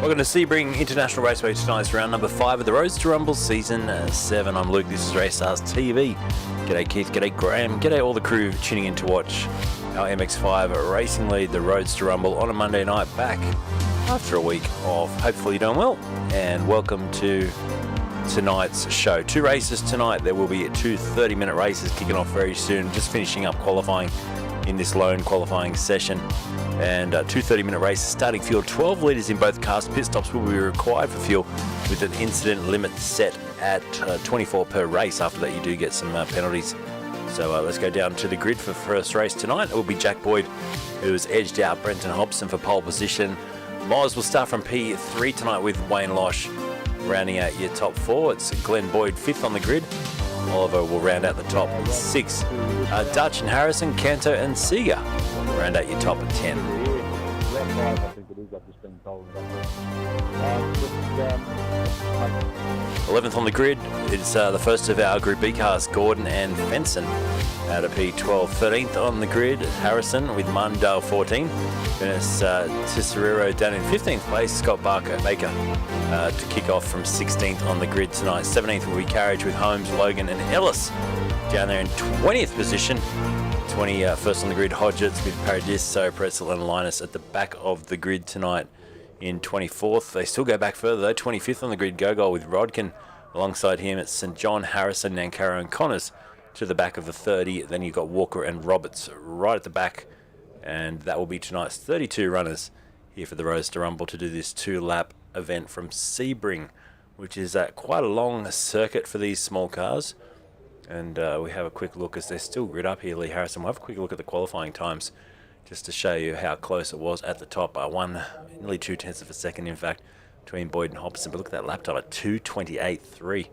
Welcome to Sebring International Raceway. Tonight's round number 5 of the Roadster Rumble Season 7. I'm Luke, this is Race Stars TV. G'day Keith, g'day Graham, g'day all the crew tuning in to watch our MX5 racing lead, the Roadster Rumble, on a Monday night, back after a week of hopefully doing well. And welcome to tonight's show. 2 races tonight. There will be 2 30-minute races kicking off very soon, just finishing up qualifying in this lone qualifying session. And 2 30-minute races starting fuel. 12 litres in both cars. Pit stops will be required for fuel with an incident limit set at 24 per race. After that you do get some penalties. So let's go down to the grid for first race tonight. It will be Jack Boyd, who has edged out Brenton Hobson for pole position. Moz will start from P3 tonight with Wayne Losh rounding out your top 4. It's Glenn Boyd 5th on the grid. Oliver will round out the top 6. Dutch and Harrison, Canto and Seeger round out your top 10. I think it is. I've just been told. 11th on the grid is the first of our Group B cars, Gordon and Fenson out of P12. 13th on the grid, Harrison with Martindale 14. Venice Tisserero down in 15th place, Scott Baker to kick off from 16th on the grid tonight. 17th will be Carriage with Holmes, Logan and Ellis down there in 20th position. 21st on the grid, Hodgetts with Paradiso, Pretzel and Linus at the back of the grid tonight in 24th. They still go back further though. 25th on the grid, Gogol with Rodkin. Alongside him it's St John, Harrison, Nancaro and Connors to the back of the 30. Then you've got Walker and Roberts right at the back. And that will be tonight's 32 runners here for the Roadster Rumble to do this 2-lap event from Sebring, which is quite a long circuit for these small cars. And we have a quick look as they're still grid up here, Lee Harrison. We'll have a quick look at the qualifying times just to show you how close it was at the top. Nearly 0.2 of a second, in fact, between Boyd and Hobson. But look at that lap time at 2:28.3.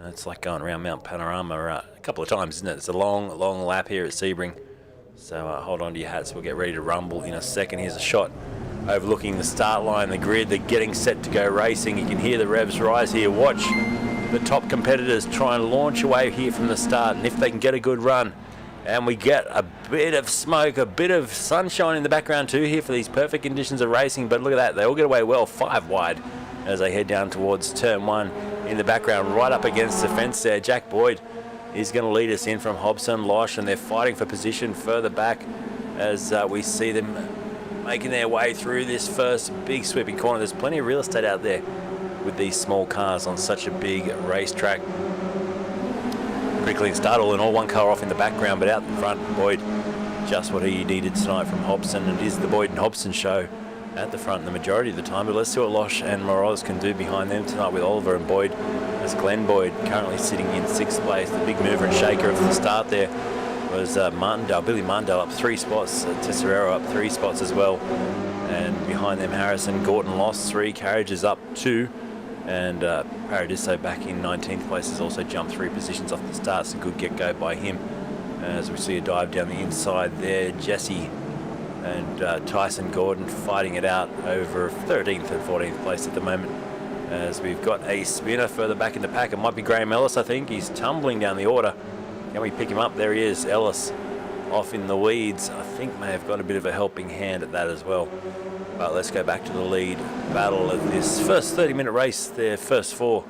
It's like going around Mount Panorama a couple of times, isn't it? It's a long, long lap here at Sebring. So hold on to your hats. We'll get ready to rumble in a second. Here's a shot overlooking the start line, the grid. They're getting set to go racing. You can hear the revs rise here. Watch the top competitors try and launch away here from the start, and if they can get a good run, and we get a bit of smoke, a bit of sunshine in the background too here for these perfect conditions of racing. But look at that, they all get away well, 5 wide as they head down towards turn 1. In the background, right up against the fence there, Jack Boyd is going to lead us in from Hobson, Losh, and they're fighting for position further back as we see them making their way through this first big sweeping corner. There's plenty of real estate out there with these small cars on such a big racetrack. Pretty clean start, all in all, 1 car off in the background, but out in front, Boyd, just what he needed tonight from Hobson. It is the Boyd and Hobson show at the front the majority of the time, but let's see what Losh and Moroz can do behind them tonight with Oliver and Boyd, as Glenn Boyd currently sitting in 6th place. The big mover and shaker of the start there was Billy Martindale up 3 spots, Tesserero up 3 spots as well, and behind them Harrison, Gorton lost 3, Carriages up 2, and Paradiso back in 19th place has also jumped 3 positions off the start. It's a good get-go by him. As we see a dive down the inside there, Jesse and Tyson Gordon fighting it out over 13th and 14th place at the moment. As we've got a spinner further back in the pack. It might be Graham Ellis, I think. He's tumbling down the order. Can we pick him up? There he is, Ellis off in the weeds. I think may have got a bit of a helping hand at that as well. But let's go back to the lead battle of this first 30-minute race. Their first 4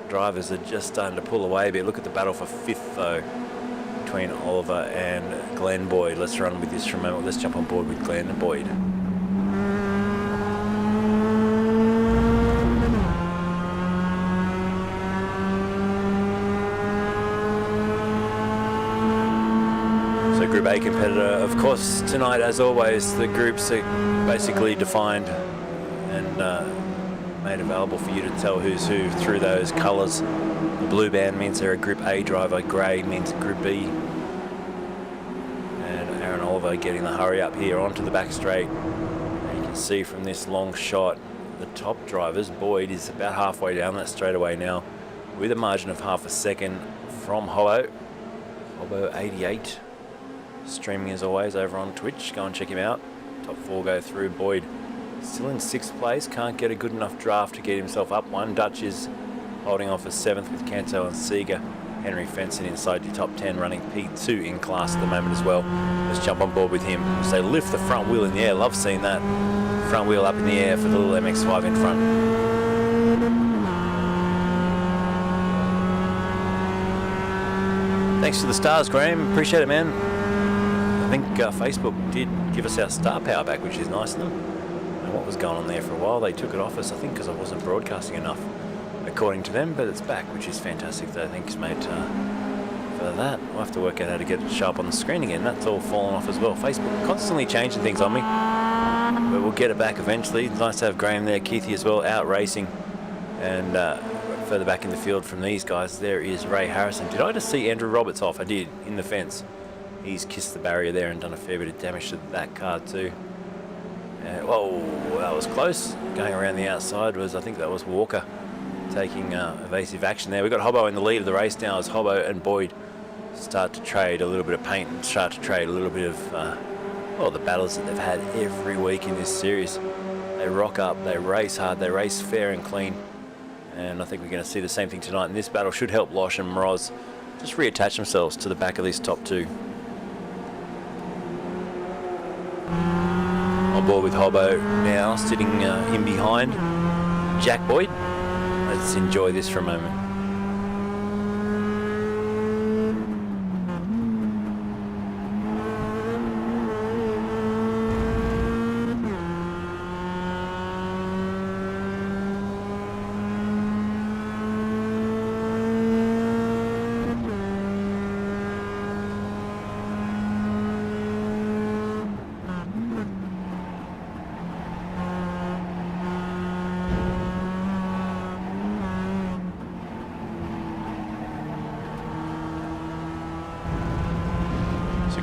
drivers are just starting to pull away a bit. Look at the battle for 5th though between Oliver and Glenn Boyd. Let's run with this for a moment. Let's jump on board with Glenn and Boyd. Group A competitor. Of course, tonight, as always, the groups are basically defined and made available for you to tell who's who through those colours. The blue band means they're a Group A driver, grey means Group B. And Aaron Oliver getting the hurry up here onto the back straight. And you can see from this long shot, the top drivers, Boyd is about halfway down that straightaway now, with a margin of half a second from Hobbo 88. Streaming as always over on Twitch. Go and check him out. Top 4 go through. Boyd still in 6th place. Can't get a good enough draft to get himself up one. Dutch is holding off for 7th with Canto and Seeger Henry Fenson inside your top 10, running P2 in class at the moment as well. Let's jump on board with him. So lift the front wheel in the air. Love seeing that front wheel up in the air for the little MX-5 in front. Thanks for the stars, Graham. Appreciate it, man. I think Facebook did give us our star power back, which is nice of them. And what was going on there for a while? They took it off us, I think, because I wasn't broadcasting enough, according to them. But it's back, which is fantastic. Thanks, mate, for that. We'll have to work out how to get it sharp on the screen again. That's all fallen off as well. Facebook constantly changing things on me, but we'll get it back eventually. It's nice to have Graham there, Keithy as well, out racing, and further back in the field from these guys, there is Ray Harrison. Did I just see Andrew Roberts off? I did, in the fence. He's kissed the barrier there and done a fair bit of damage to that car too. Whoa, that was close. Going around the outside was, I think that was Walker taking evasive action there. We've got Hobbo in the lead of the race now as Hobbo and Boyd start to trade a little bit of paint and start to trade a little bit of, well, the battles that they've had every week in this series. They rock up, they race hard, they race fair and clean. And I think we're going to see the same thing tonight. And this battle should help Losh and Mroz just reattach themselves to the back of these top two. On board with Hobbo now, sitting in behind Jack Boyd. Let's enjoy this for a moment.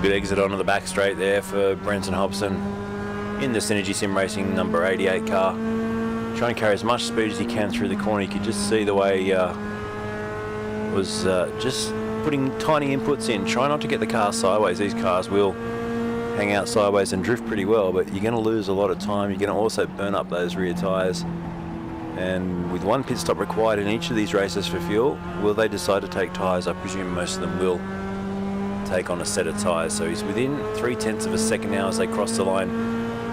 Good exit onto the back straight there for Brenton Hobson in the Synergy Sim Racing number 88 car. Trying to carry as much speed as he can through the corner. You could just see the way he was just putting tiny inputs in. Try not to get the car sideways. These cars will hang out sideways and drift pretty well, but you're going to lose a lot of time. You're going to also burn up those rear tyres. And with one pit stop required in each of these races for fuel, will they decide to take tyres? I presume most of them will take on a set of tyres. So he's within 0.3 of a second now as they cross the line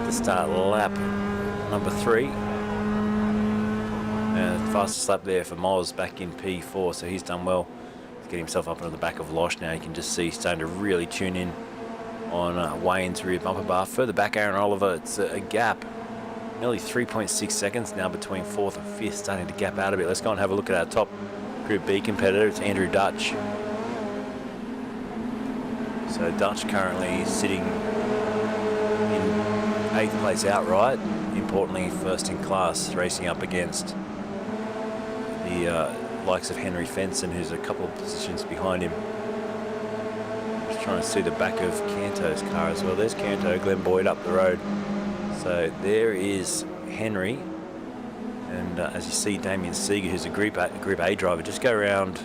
to start lap number 3. And fastest lap there for Moz back in P4, so he's done well to get himself up into the back of Losh now. You can just see he's starting to really tune in on Wayne's rear bumper bar. Further back, Aaron Oliver, it's a gap. Nearly 3.6 seconds now between 4th and 5th, starting to gap out a bit. Let's go and have a look at our top Group B competitor. It's Andrew Dutch. So Dutch currently sitting in 8th place outright, importantly first in class, racing up against the likes of Henry Fenson, who's a couple of positions behind him. Just trying to see the back of Canto's car as well. There's Canto, Glenn Boyd up the road. So there is Henry, and as you see, Damien Seeger, who's a Group A driver, just go around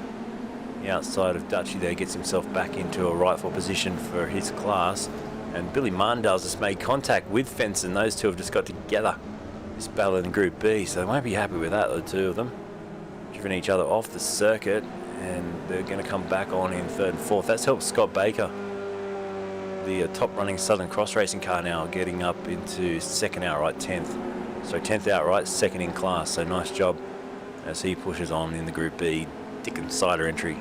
the outside of Dutchy there, gets himself back into a rightful position for his class. And Billy Martindale's just made contact with Fenson. Those two have just got together this battle in Group B, so they won't be happy with that, the two of them. Driven each other off the circuit, and they're going to come back on in 3rd and 4th. That's helped Scott Baker, the top running Southern Cross Racing car, now getting up into 2nd outright, 10th. So 10th outright, 2nd in class, so nice job as he pushes on in the Group B Dickens Cider entry.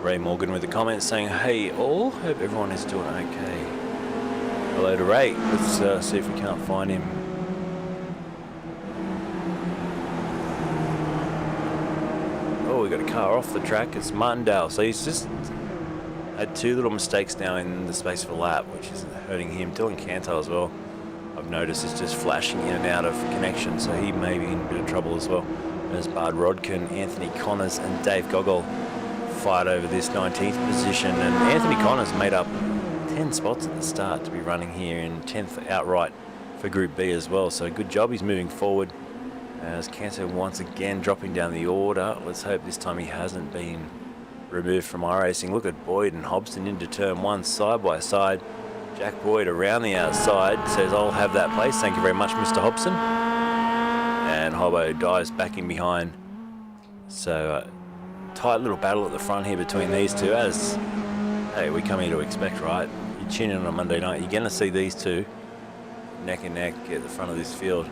Ray Morgan with a comment saying, "Hey all, hope everyone is doing okay." Hello to Ray. Let's see if we can't find him. Oh, we got a car off the track. It's Martindale. So he's just had 2 little mistakes now in the space of a lap, which is hurting him. Dylan Canto as well, I've noticed, is just flashing in and out of connection, so he may be in a bit of trouble as well. There's Bard Rodkin, Anthony Connors and Dave Gogol fight over this 19th position, and Anthony Connors made up 10 spots at the start to be running here in 10th outright for Group B as well. So good job, he's moving forward. As Canto once again dropping down the order. Let's hope this time he hasn't been removed from iRacing. Look at Boyd and Hobson into turn 1 side by side. Jack Boyd around the outside says, I'll have that place. Thank you very much, Mr. Hobson. And Hobbo dives back in behind. So tight little battle at the front here between these two, as hey, we come here to expect, right? You tune in on a Monday night, you're going to see these two neck and neck at the front of this field.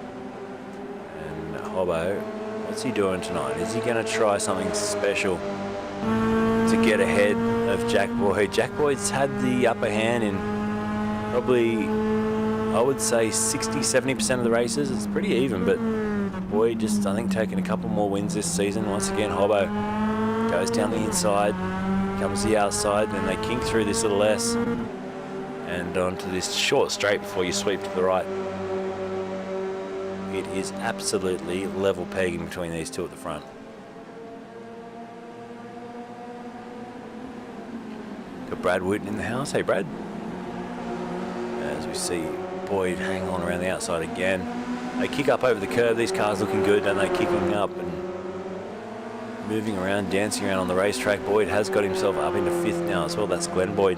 And Hobbo, what's he doing tonight? Is he going to try something special to get ahead of Jack Boyd? Jack Boyd's had the upper hand in probably, I would say, 60-70% of the races. It's pretty even, but Boyd just, I think, taking a couple more wins this season. Once again, Hobbo goes down the inside, comes the outside, then they kink through this little S and onto this short straight before you sweep to the right. It is absolutely level pegging between these two at the front. Got Brad Wooten in the house. Hey, Brad. As we see Boyd hang on around the outside again. They kick up over the curve. These cars looking good, and they kicking up and moving around, dancing around on the racetrack. Boyd has got himself up into 5th now as well. That's Glenn Boyd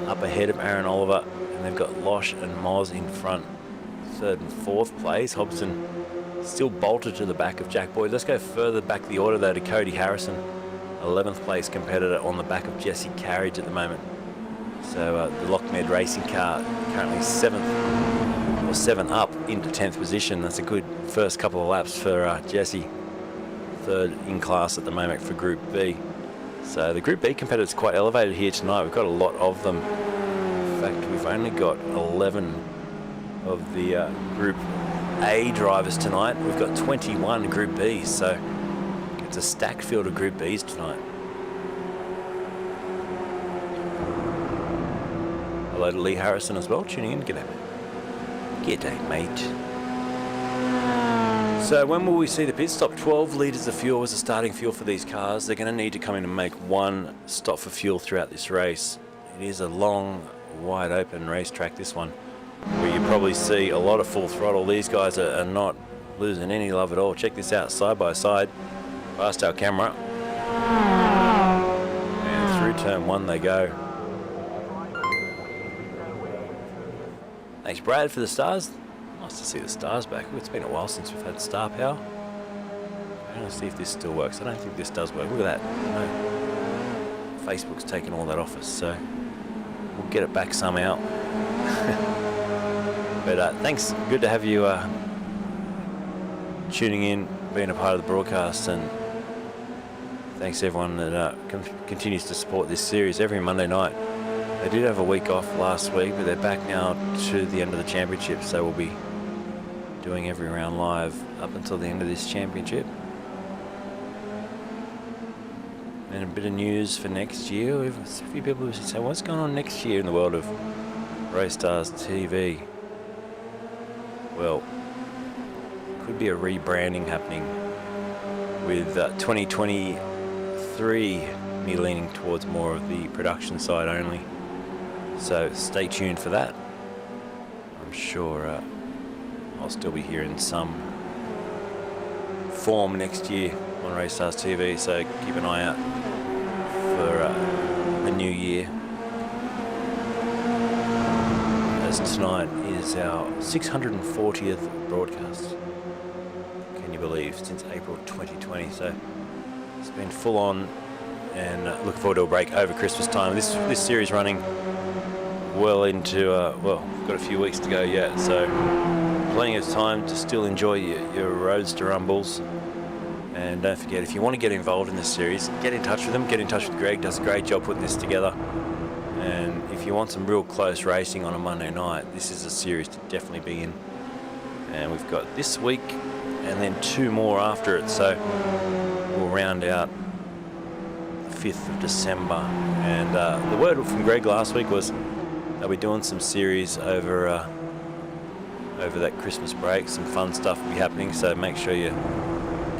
up ahead of Aaron Oliver, and they've got Losh and Moz in front, 3rd and 4th place. Hobson still bolted to the back of Jack Boyd. Let's go further back the order though to Cody Harrison, 11th place competitor on the back of Jesse Carriage at the moment. So the Lockmed racing car currently 7th, or 7 up into 10th position. That's a good first couple of laps for Jesse. 3rd in class at the moment for Group B. So the Group B competitors quite elevated here tonight. We've got a lot of them. In fact, we've only got 11 of the Group A drivers tonight. We've got 21 Group B, so it's a stacked field of Group Bs tonight. Hello to Lee Harrison as well, tuning in. G'day, mate. G'day, mate. So when will we see the pit stop? 12 litres of fuel was the starting fuel for these cars. They're going to need to come in and make one stop for fuel throughout this race. It is a long, wide open racetrack, this one, where you probably see a lot of full throttle. These guys are not losing any love at all. Check this out, side by side, past our camera. And through turn 1 they go. Thanks, Brad, for the stars. Nice to see the stars back. It's been a while since we've had star power. I'm going to see if this still works. I don't think this does work. Look at that. No. Facebook's taken all that off us, so we'll get it back somehow. But thanks. Good to have you tuning in, being a part of the broadcast, and thanks to everyone that continues to support this series every Monday night. They did have a week off last week, but they're back now to the end of the championship, so we'll be doing every round live up until the end of this championship. And a bit of news for next year. We've a few people who say, what's going on next year in the world of Race Stars TV? Well, could be a rebranding happening with 2023 me leaning towards more of the production side only. So stay tuned for that. I'm sure I'll still be here in some form next year on Race Stars TV, so keep an eye out for the new year. As tonight is our 640th broadcast. Can you believe? Since April 2020, so it's been full on, and look forward to a break over Christmas time. This series running well into, well, we've got a few weeks to go yet, so plenty of time to still enjoy your Roadster Rumbles. And don't forget, if you want to get involved in this series, get in touch with them, get in touch with Greg, does a great job putting this together. And if you want some real close racing on a Monday night, this is a series to definitely be in. And we've got this week and then 2 more after it, so we'll round out 5th of December. And the word from Greg last week was they'll be doing some series over that Christmas break. Some fun stuff will be happening, so make sure you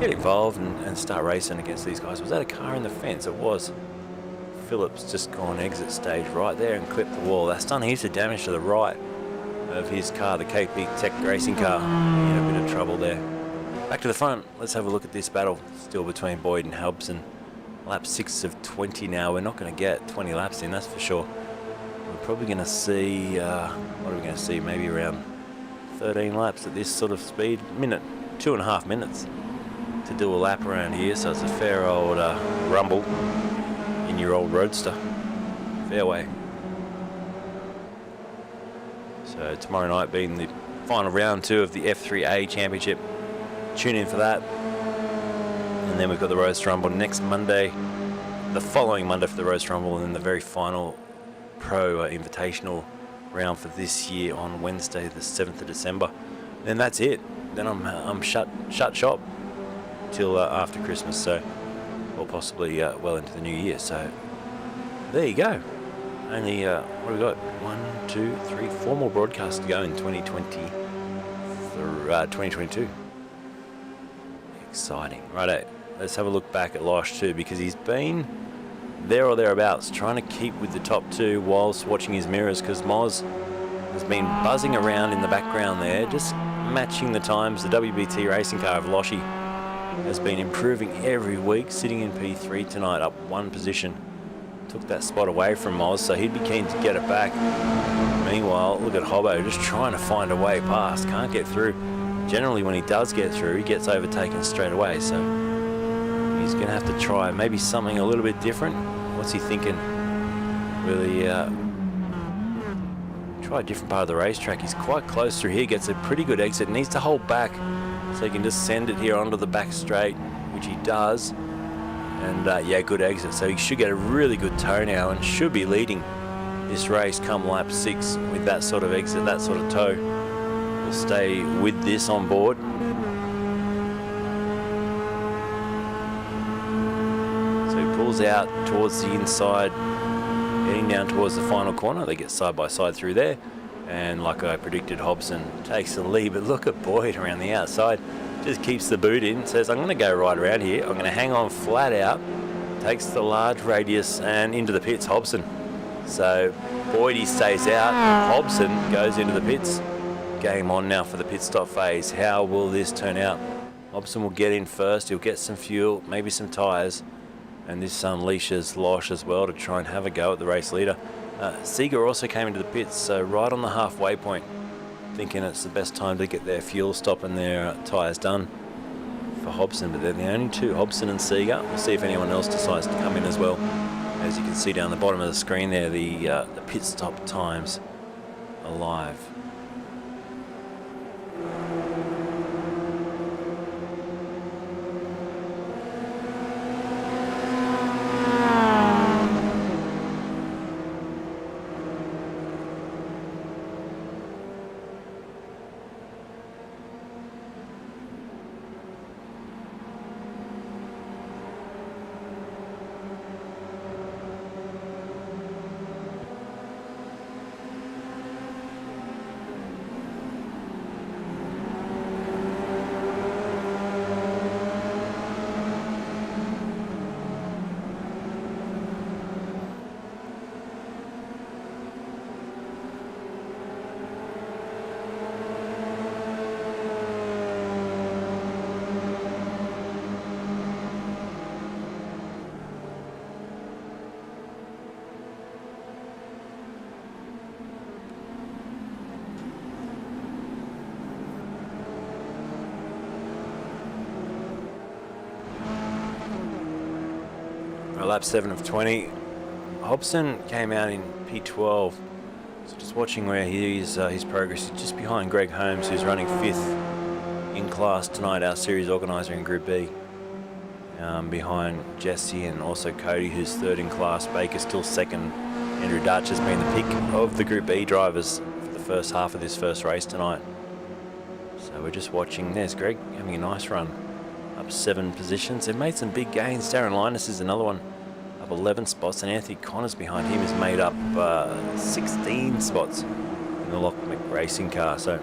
get involved and start racing against these guys. Was that a car in the fence? It was. Phillips just gone exit stage right there and clipped the wall. That's done heaps of damage to the right of his car, the KP Tech racing car. In a bit of trouble there. Back to the front. Let's have a look at this battle. Still between Boyd and Hobson. Lap 6 of 20 now. We're not going to get 20 laps in, that's for sure. We're probably going to see, what are we going to see? Maybe around 13 laps at this sort of speed. 2.5 minutes to do a lap around here. So it's a fair old rumble in your old Roadster. Fairway. So tomorrow night being the final round 2 of the F3A Championship. Tune in for that. And then we've got the Roadster Rumble next Monday, the following Monday for the Roadster Rumble, and then the very final Pro Invitational round for this year on Wednesday, the 7th of December. Then that's it. Then I'm shut shop till after Christmas, so or possibly well into the new year. So there you go. Only what have we got? 1, 2, 3, 4 more broadcasts to go in 2022. Exciting. Righto. Let's have a look back at Losh too, because he's been there or thereabouts trying to keep with the top 2 whilst watching his mirrors, because Moz has been buzzing around in the background there, just matching the times. The WBT racing car of Loshy has been improving every week, sitting in P3 tonight, up 1 position. Took that spot away from Moz, so he'd be keen to get it back. Meanwhile, look at Hobbo just trying to find a way past, can't get through. Generally when he does get through, he gets overtaken straight away, so he's going to have to try maybe something a little bit different. What's he thinking? Will he try a different part of the racetrack? He's quite close through here, gets a pretty good exit, needs to hold back so he can just send it here onto the back straight, which he does. And yeah, good exit, so he should get a really good toe now and should be leading this race come lap 6 with that sort of exit, that sort of toe. We'll stay with this on board. Out towards the inside, heading down towards the final corner. They get side by side through there, and like I predicted, Hobson takes the lead. But look at Boyd around the outside, just keeps the boot in, says I'm going to go right around here, I'm going to hang on flat out, takes the large radius and into the pits. Hobson, so Boyd he stays out, Hobson goes into the pits. Game on now for the pit stop phase. How will this turn out? Hobson will get in first, he'll get some fuel, maybe some tyres. And this unleashes Losh as well to try and have a go at the race leader. Seeger also came into the pits, so right on the halfway point, thinking it's the best time to get their fuel stop and their tyres done for Hobson. But they're the only 2, Hobson and Seeger. We'll see if anyone else decides to come in as well. As you can see down the bottom of the screen there, the pit stop times are live. Lap 7 of 20. Hobson came out in P12. So just watching where he is, his progress is just behind Greg Holmes, who's running 5th in class tonight, our series organiser in Group B. Behind Jesse and also Cody, who's 3rd in class. Baker still 2nd. Andrew Dutch has been the pick of the Group B drivers for the first half of this first race tonight. So we're just watching. There's Greg having a nice run. Up 7 positions. They've made some big gains. Darren Linus is another one. Up 11 spots, and Anthony Connors behind him has made up 16 spots in the Lockmac racing car. So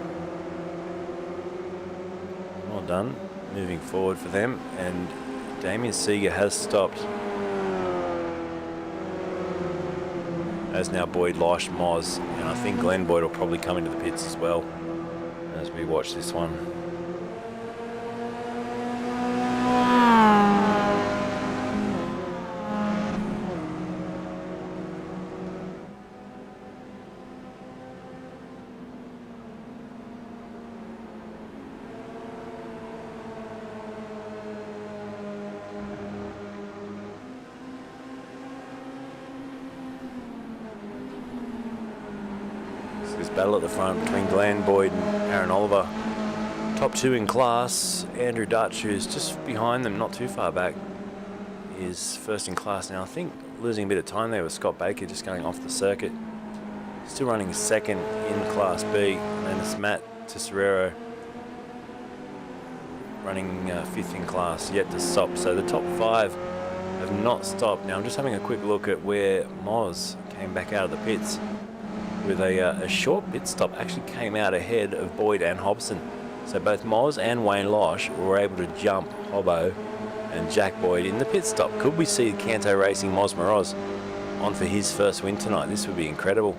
well done. moving forward for them, and Damien Seeger has stopped. As now Boyd, Losh, Moz, and I think Glenn Boyd will probably come into the pits as well as we watch this one. This battle at the front between Glenn Boyd and Aaron Oliver. Top two in class. Andrew Dutch, who's just behind them, not too far back, is first in class now. I think losing a bit of time there with Scott Baker just going off the circuit. Still running second in Class B. And it's Matt Tesserero running fifth in class, yet to stop. So the top five have not stopped. Now I'm just having a quick look at where Moz came back out of the pits with a short pit stop. Actually came out ahead of Boyd and Hobson. So both Moz and Wayne Losh were able to jump Hobbo and Jack Boyd in the pit stop. Could we see Canto Racing Moz Moroz on for his first win tonight? This would be incredible.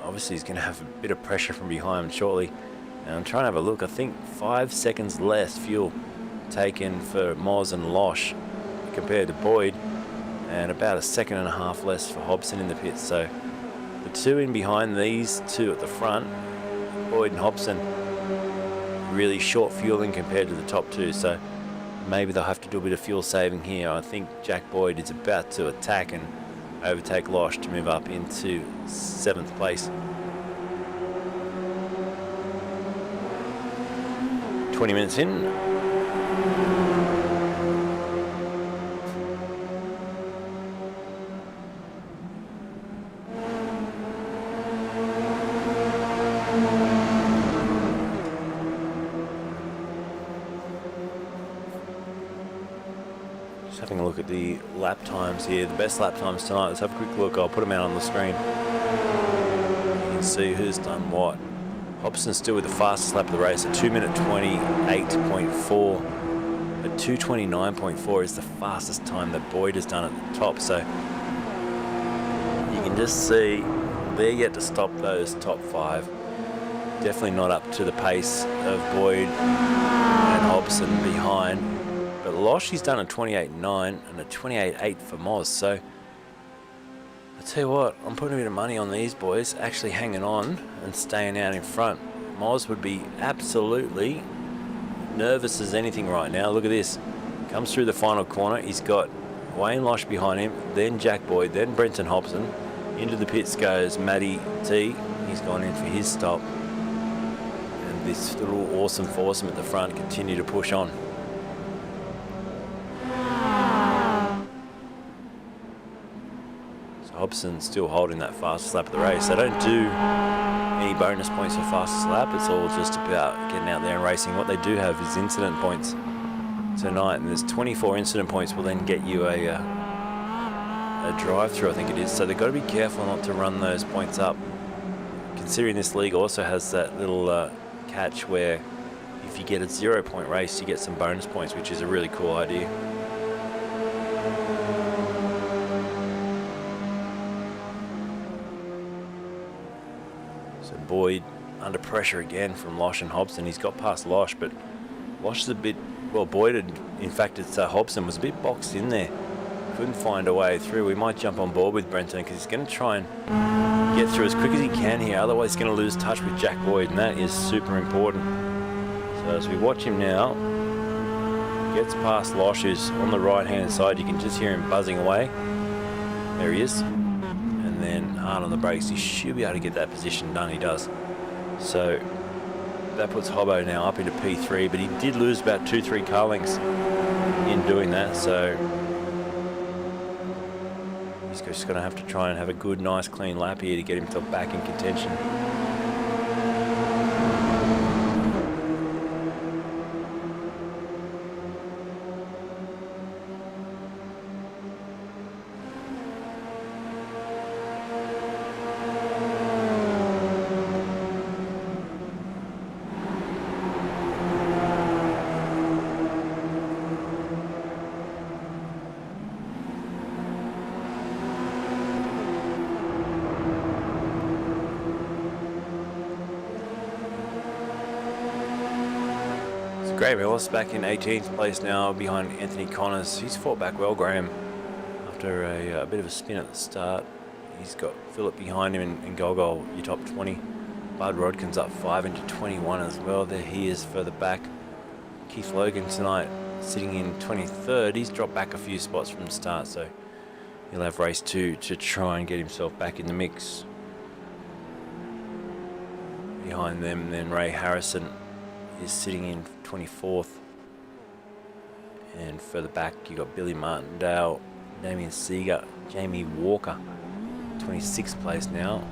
Obviously he's going to have a bit of pressure from behind shortly. And I'm trying to have a look. I think 5 seconds less fuel taken for Moz and Losh compared to Boyd, and about 1.5 seconds less for Hobson in the pits. So the two in behind these two at the front, Boyd and Hobson, really short fueling compared to the top two. So maybe they'll have to do a bit of fuel saving here. I think Jack Boyd is about to attack and overtake Losh to move up into 7th place. 20 minutes in. Just having a look at the lap times here, the best lap times tonight. Let's have a quick look. I'll put them out on the screen. You can see who's done what. Hobson's still with the fastest lap of the race at 2:28.4. At 2:29.4 is the fastest time that Boyd has done at the top. So you can just see they're yet to stop those top five. Definitely not up to the pace of Boyd and Hobson behind. But Losh, he's done a 28.9 and a 28.8 for Moz. So I tell you what, I'm putting a bit of money on these boys actually hanging on and staying out in front. Moz would be absolutely nervous as anything right now. Look at this. Comes through the final corner. He's got Wayne Losh behind him, then Jack Boyd, then Brenton Hobson. Into the pits goes Matty T. He's gone in for his stop. And this little awesome foursome at the front continue to push on. Hobson's still holding that fastest lap of the race. They don't do any bonus points for fastest lap. It's all just about getting out there and racing. What they do have is incident points tonight, and there's 24 incident points will then get you a drive-through, I think it is. So they've got to be careful not to run those points up. Considering this league also has that little catch where if you get a 0-point race, you get some bonus points, which is a really cool idea. Boyd under pressure again from Losh and Hobson. He's got past Losh, but Losh is a bit, well, Boyd had, in fact, it's Hobson was a bit boxed in there. Couldn't find a way through. We might jump on board with Brenton because he's going to try and get through as quick as he can here. Otherwise, he's going to lose touch with Jack Boyd, and that is super important. So as we watch him now, gets past Losh, who's on the right-hand side. You can just hear him buzzing away. There he is. And then hard on the brakes. He should be able to get that position done. He does. So that puts Hobbo now up into P3, but he did lose about 2-3 car lengths in doing that. So he's just going to have to try and have a good, nice, clean lap here to get himself back in contention. Graham Ellis back in 18th place now behind Anthony Connors. He's fought back well, Graham, after a bit of a spin at the start. He's got Phillip behind him in Golgol, your top 20. Bud Rodkin's up 5 into 21 as well. There he is further back. Keith Logan tonight sitting in 23rd. He's dropped back a few spots from the start, so he'll have race 2 to try and get himself back in the mix. Behind them, then Ray Harrison is sitting in 24th. And further back, you got Billy Martindale, Damien Seeger, Jamie Walker, 26th place now.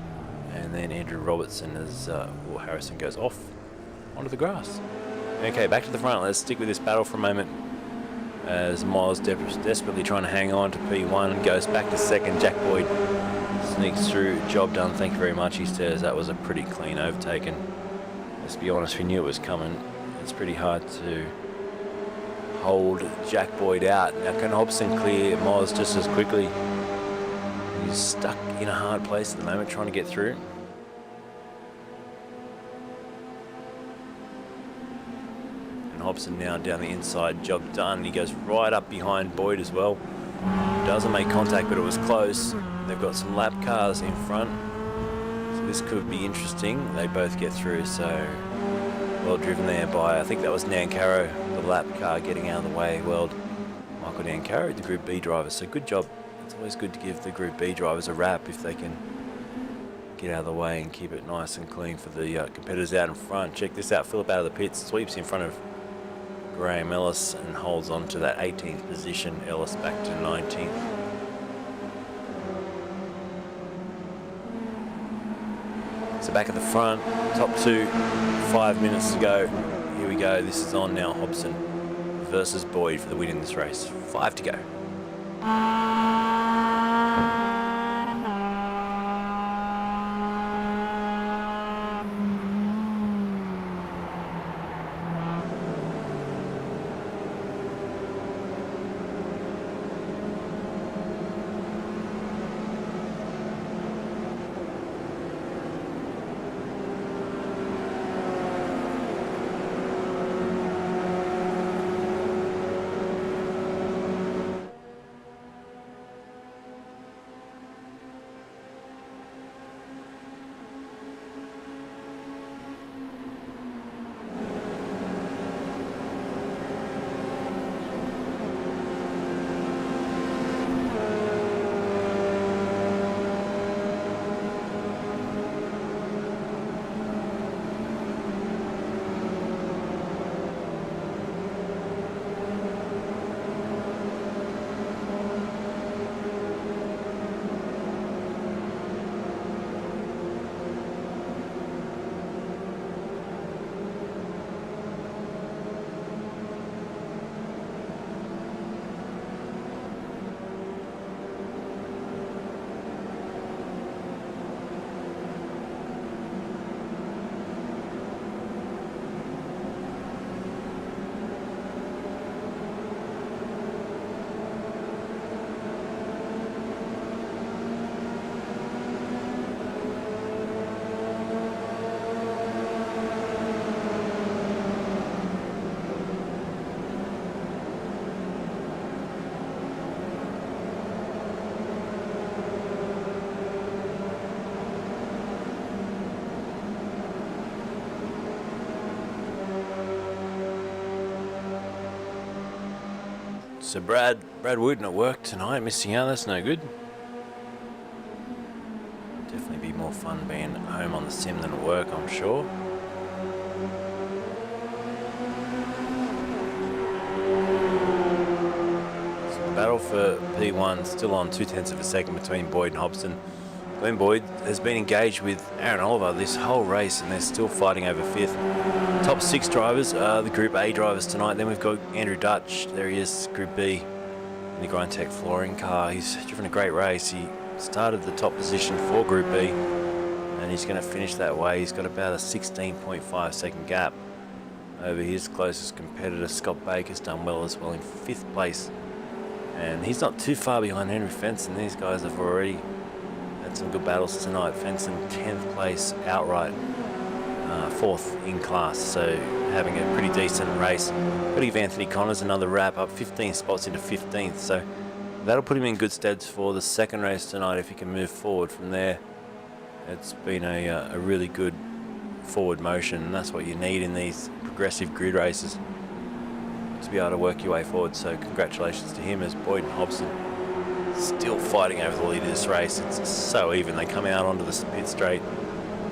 And then Andrew Robertson as Will Harrison goes off onto the grass. Okay, back to the front. Let's stick with this battle for a moment. As Miles desperately trying to hang on to P1, goes back to second. Jack Boyd sneaks through. Job done, thank you very much, he says. That was a pretty clean overtake, and let's be honest, we knew it was coming. It's pretty hard to hold Jack Boyd out. Now can Hobson clear Miles just as quickly? He's stuck in a hard place at the moment, trying to get through. And Hobson now down the inside, job done. He goes right up behind Boyd as well. Doesn't make contact, but it was close. They've got some lap cars in front, so this could be interesting. They both get through, so well driven there by, I think that was Nancaro, the lap car getting out of the way. Well, Michael Nancaro, the Group B driver, so good job. It's always good to give the Group B drivers a rap if they can get out of the way and keep it nice and clean for the competitors out in front. Check this out, Phillip out of the pits, sweeps in front of Graham Ellis and holds on to that 18th position. Ellis back to 19th. So back at the front, top 2, 5 minutes to go. Here we go, this is on now. Hobson versus Boyd for the win in this race. 5 to go. So Brad Wooten at work tonight, missing out, that's no good. Definitely be more fun being at home on the sim than at work, I'm sure. So the battle for P1 still on 0.2 of a second between Boyd and Hobson. Glenn Boyd has been engaged with Aaron Oliver this whole race, and they're still fighting over 5th. Top 6 drivers are the Group A drivers tonight. Then we've got Andrew Dutch. There he is, Group B, in the Grindtech flooring car. He's driven a great race. He started the top position for Group B, and he's going to finish that way. He's got about a 16.5 second gap over his closest competitor. Scott Baker's done well as well in 5th place, and he's not too far behind Henry Fenson. These guys have already had some good battles tonight. Fenson 10th place outright fourth in class, so having a pretty decent race. Got to give Anthony Connors another wrap, up 15 spots into 15th, so that'll put him in good steads for the second race tonight if he can move forward from there. It's been a really good forward motion, and that's what you need in these progressive grid races, to be able to work your way forward. So congratulations to him, as Boyd and Hobson still fighting over the lead of this race. It's so even. They come out onto the pit straight,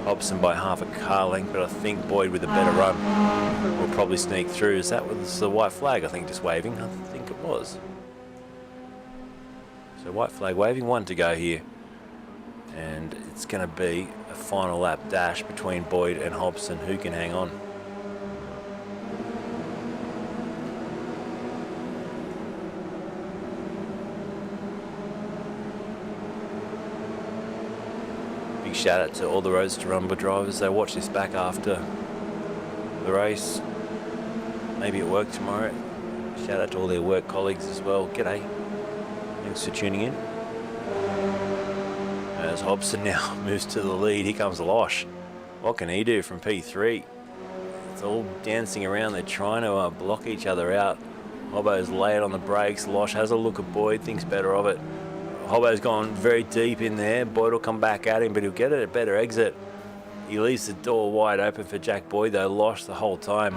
Hobson by half a car length, but I think Boyd with a better run will probably sneak through. Is that was the white flag, I think, just waving? I think it was. So white flag waving, 1 to go here. And it's going to be a final lap dash between Boyd and Hobson. Who can hang on? Big shout out to all the Roadster Rumble drivers. They watch this back after the race, maybe at work tomorrow. Shout out to all their work colleagues as well. G'day. Thanks for tuning in. As Hobson now moves to the lead, here comes Losh. What can he do from P3? It's all dancing around. They're trying to block each other out. Hobbo's laid on the brakes. Losh has a look at Boyd, thinks better of it. Hobbo's gone very deep in there. Boyd will come back at him, but he'll get it a better exit. He leaves the door wide open for Jack Boyd, though. Losh the whole time.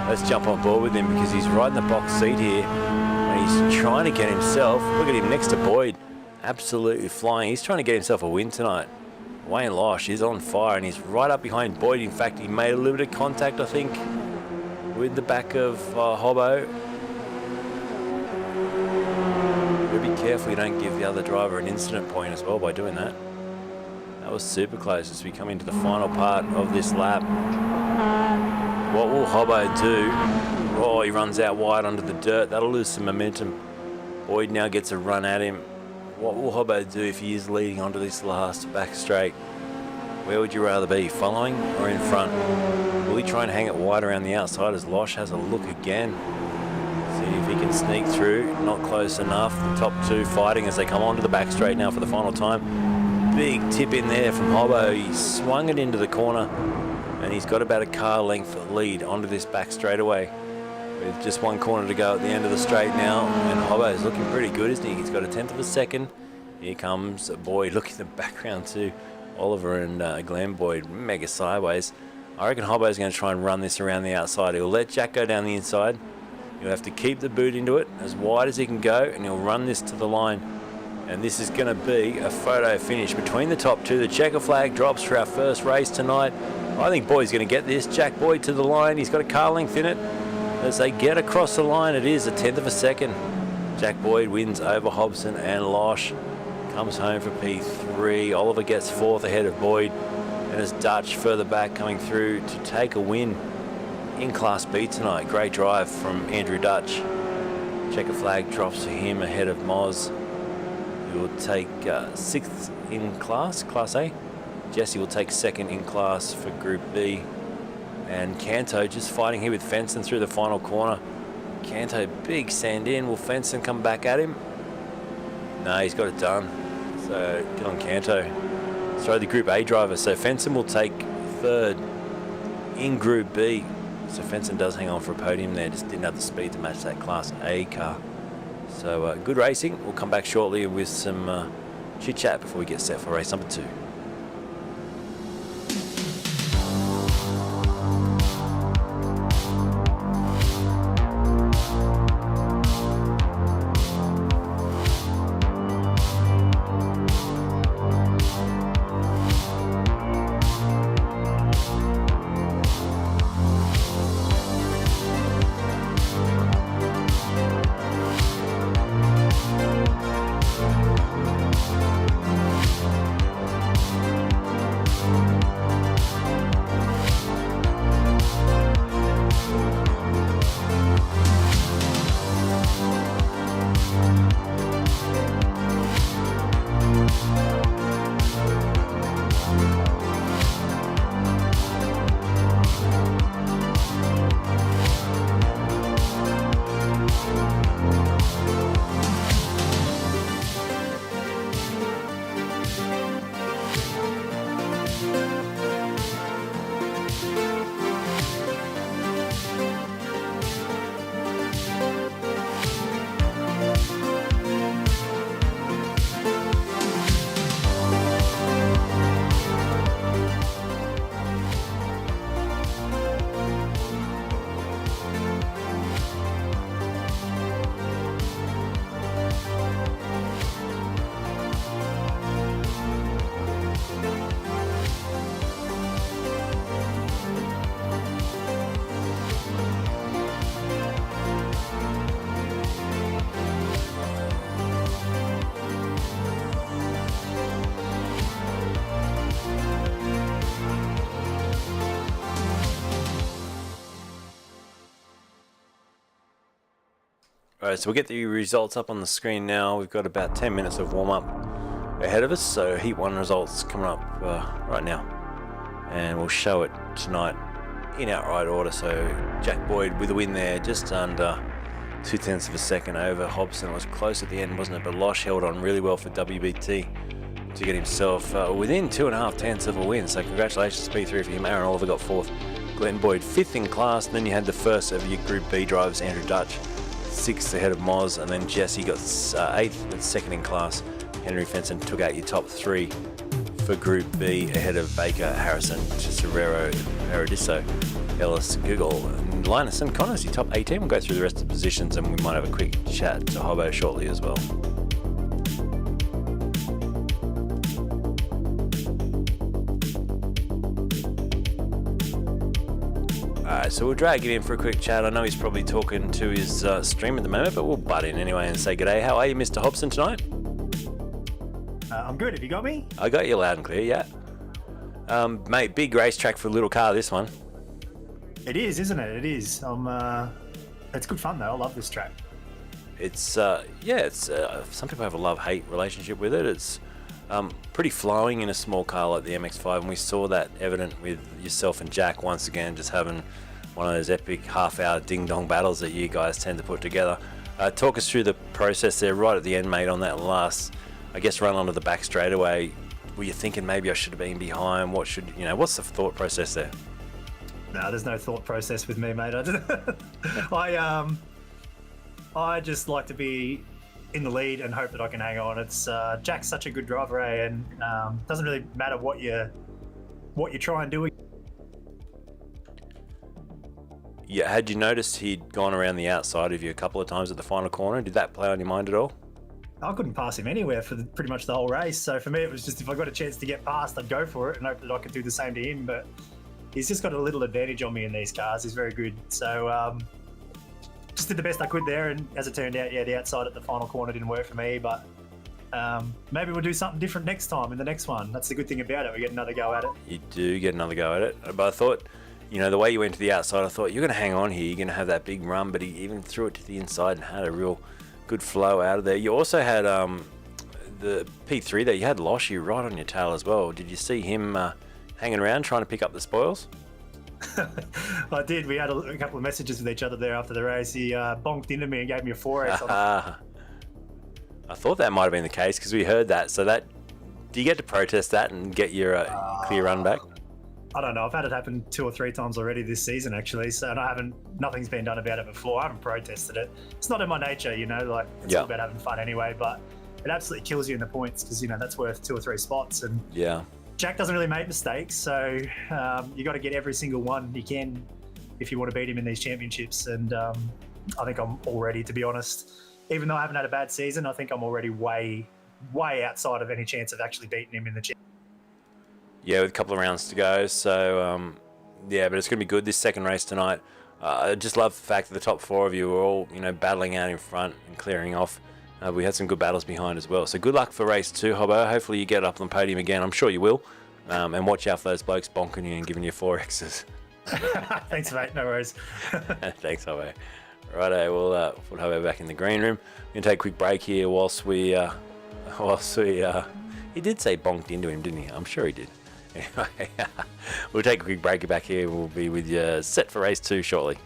Let's jump on board with him, because he's right in the box seat here, and he's trying to get himself. Look at him next to Boyd. Absolutely flying. He's trying to get himself a win tonight. Wayne Losh is on fire, and he's right up behind Boyd. In fact, he made a little bit of contact, I think, with the back of Hobbo. Be careful you don't give the other driver an incident point as well by doing that. That was super close as we come into the final part of this lap. What will Hobbo do? Oh, he runs out wide under the dirt. That'll lose some momentum. Boyd now gets a run at him. What will Hobbo do if he is leading onto this last back straight? Where would you rather be, following or in front? Will he try and hang it wide around the outside as Losh has a look again? See if he can sneak through. Not close enough. The top two fighting as they come onto the back straight now for the final time. Big tip in there from Hobbo. He swung it into the corner, and he's got about a car length lead onto this back straightaway. With just one corner to go at the end of the straight now, and Hobbo is looking pretty good, isn't he? He's got a 1/10 of a second. Here comes Boyd. Look at the background too. Oliver and Glenn Boyd, mega sideways. I reckon Hobbo's going to try and run this around the outside. He'll let Jack go down the inside. He'll have to keep the boot into it as wide as he can go, and he'll run this to the line. And this is going to be a photo finish between the top two. The checker flag drops for our first race tonight. I think Boyd's going to get this. Jack Boyd to the line. He's got a car length in it. As they get across the line, it is a 1/10 of a second. Jack Boyd wins over Hobson, and Losh comes home for P3. Oliver gets 4th ahead of Boyd, and as Dutch further back coming through to take a win in Class B tonight. Great drive from Andrew Dutch. Checker flag drops for him ahead of Moz, who will take 6th in Class A. Jesse will take 2nd in class for Group B. And Canto just fighting here with Fenson through the final corner. Canto, big sand in. Will Fenson come back at him? No, he's got it done. So good on Canto. Sorry, the Group A driver. So Fenson will take 3rd in Group B. So Fenson does hang on for a podium there. Just didn't have the speed to match that Class A car. So good racing. We'll come back shortly with some chit chat before we get set for race number 2. Alright, so we'll get the results up on the screen now. We've got about 10 minutes of warm-up ahead of us, so Heat 1 results coming up right now. And we'll show it tonight in outright order. So Jack Boyd with a win there, just under 0.2 of a second over Hobson. It was close at the end, wasn't it? But Losh held on really well for WBT to get himself within 2.5 tenths of a win. So congratulations, P3 for him. Aaron Oliver got 4th. Glenn Boyd 5th in class. And then you had the first of your Group B drivers, Andrew Dutch, 6th ahead of Moz, and then Jesse got 8th, and 2nd in class. Henry Fenson took out your top 3 for Group B ahead of Baker, Harrison, Tesorero, Paradiso, Ellis, Google, and Linus and Connors, your top 18. We'll go through the rest of the positions and we might have a quick chat to Hobbo shortly as well. Alright, so we'll drag him in for a quick chat. I know he's probably talking to his stream at the moment, but we'll butt in anyway and say g'day. How are you, Mr. Hobson, tonight? I'm good. Have you got me? I got you loud and clear, yeah. Mate, big racetrack for a little car, this one. It is, isn't it? It is. It's good fun though. I love this track. It's some people have a love-hate relationship with it. It's pretty flowing in a small car like the MX-5, and we saw that evident with yourself and Jack once again, just having one of those epic half-hour ding-dong battles that you guys tend to put together. Talk us through the process there right at the end, mate, on that last, I guess, run onto the back straightaway. Were you thinking maybe I should have been behind? What's the thought process there? No, there's no thought process with me, mate. I just like to be in the lead and hope that I can hang on. It's Jack's such a good driver, and doesn't really matter what you try and do. Yeah, had you noticed he'd gone around the outside of you a couple of times at the final corner? Did that play on your mind at all? I couldn't pass him anywhere for pretty much the whole race. So for me, it was just if I got a chance to get past, I'd go for it and hope that I could do the same to him. But he's just got a little advantage on me in these cars. He's very good. So just did the best I could there. And as it turned out, yeah, the outside at the final corner didn't work for me. But maybe we'll do something different next time in the next one. That's the good thing about it. We get another go at it. You do get another go at it. But I thought, the way you went to the outside, I thought you're going to hang on here. You're going to have that big run. But he even threw it to the inside and had a real good flow out of there. You also had the P3 there. You had Loshy right on your tail as well. Did you see him hanging around trying to pick up the spoils? I did. We had a couple of messages with each other there after the race. He bonked into me and gave me a 4X on it. I thought that might have been the case because we heard that. So do you get to protest that and get your clear run back? I don't know. I've had it happen 2 or 3 times already this season, actually. So nothing's been done about it before. I haven't protested it. It's not in my nature, it's all about having fun anyway. But it absolutely kills you in the points because that's worth 2 or 3 spots. And yeah, Jack doesn't really make mistakes, so you got to get every single one you can if you want to beat him in these championships. And I think I'm all ready, to be honest. Even though I haven't had a bad season, I think I'm already way outside of any chance of actually beating him in the championship. Yeah, with a couple of rounds to go. So, but it's going to be good this second race tonight. I just love the fact that the top 4 of you were all, battling out in front and clearing off. We had some good battles behind as well. So good luck for race 2, Hobbo. Hopefully you get up on the podium again. I'm sure you will. And watch out for those blokes bonking you and giving you 4Xs. Thanks, mate. No worries. Thanks, Hobbo. Righto, we'll put Hobbo back in the green room. We're going to take a quick break here whilst we he did say bonked into him, didn't he? I'm sure he did. Anyway, we'll take a quick break back here. We'll be with you set for race 2 shortly.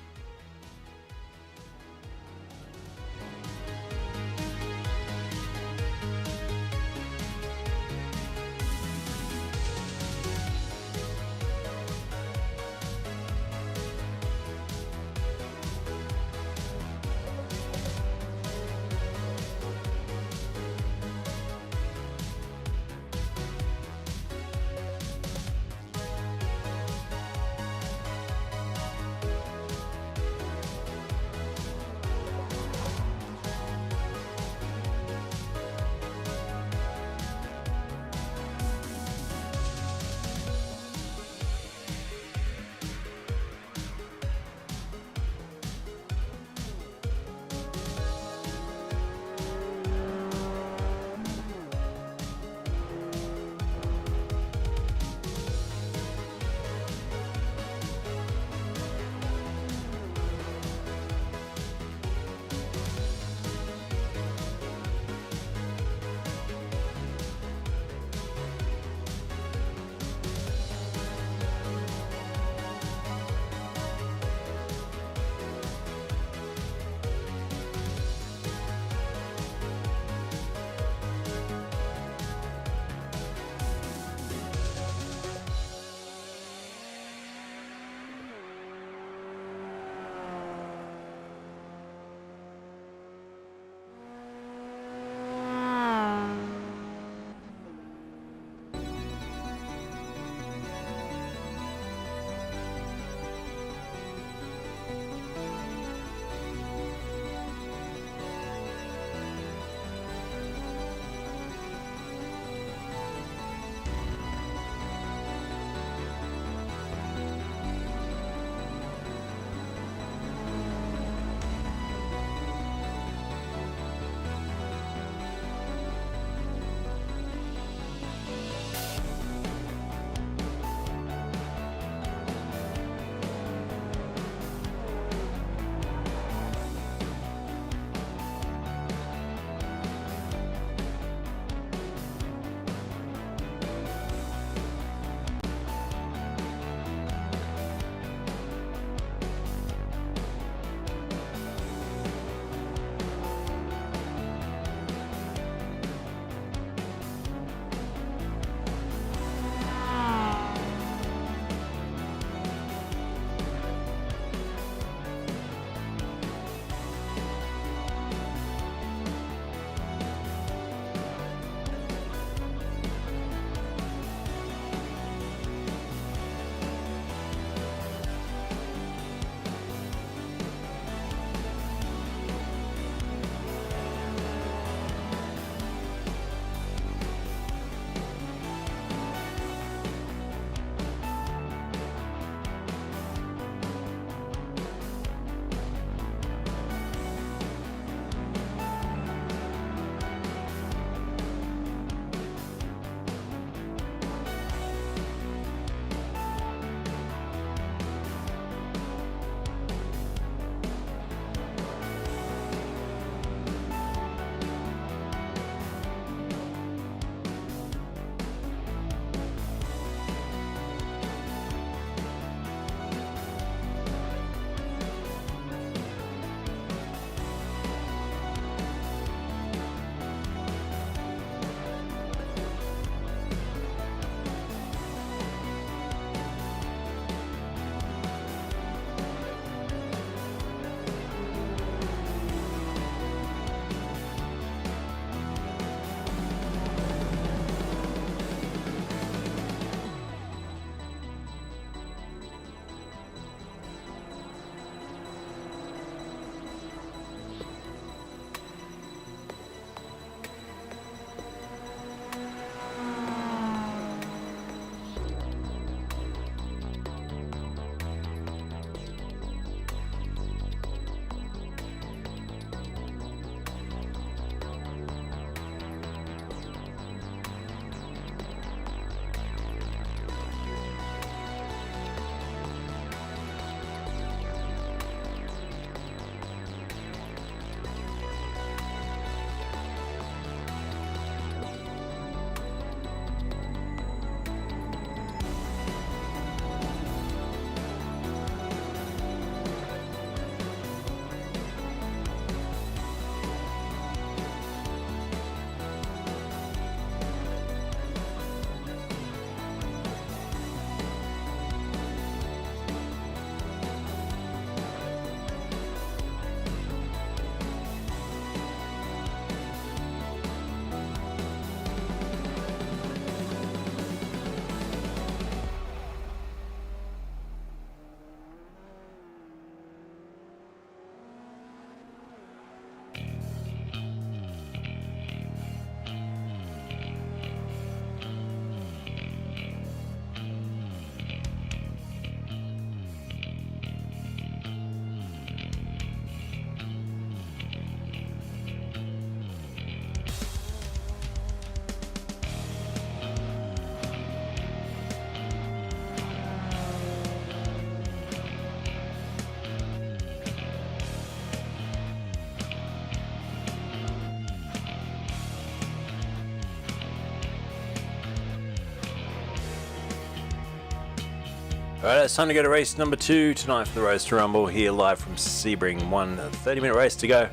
Alright, it's time to go to race number 2 tonight for the Roadster Rumble, here live from Sebring. 1 30-minute race to go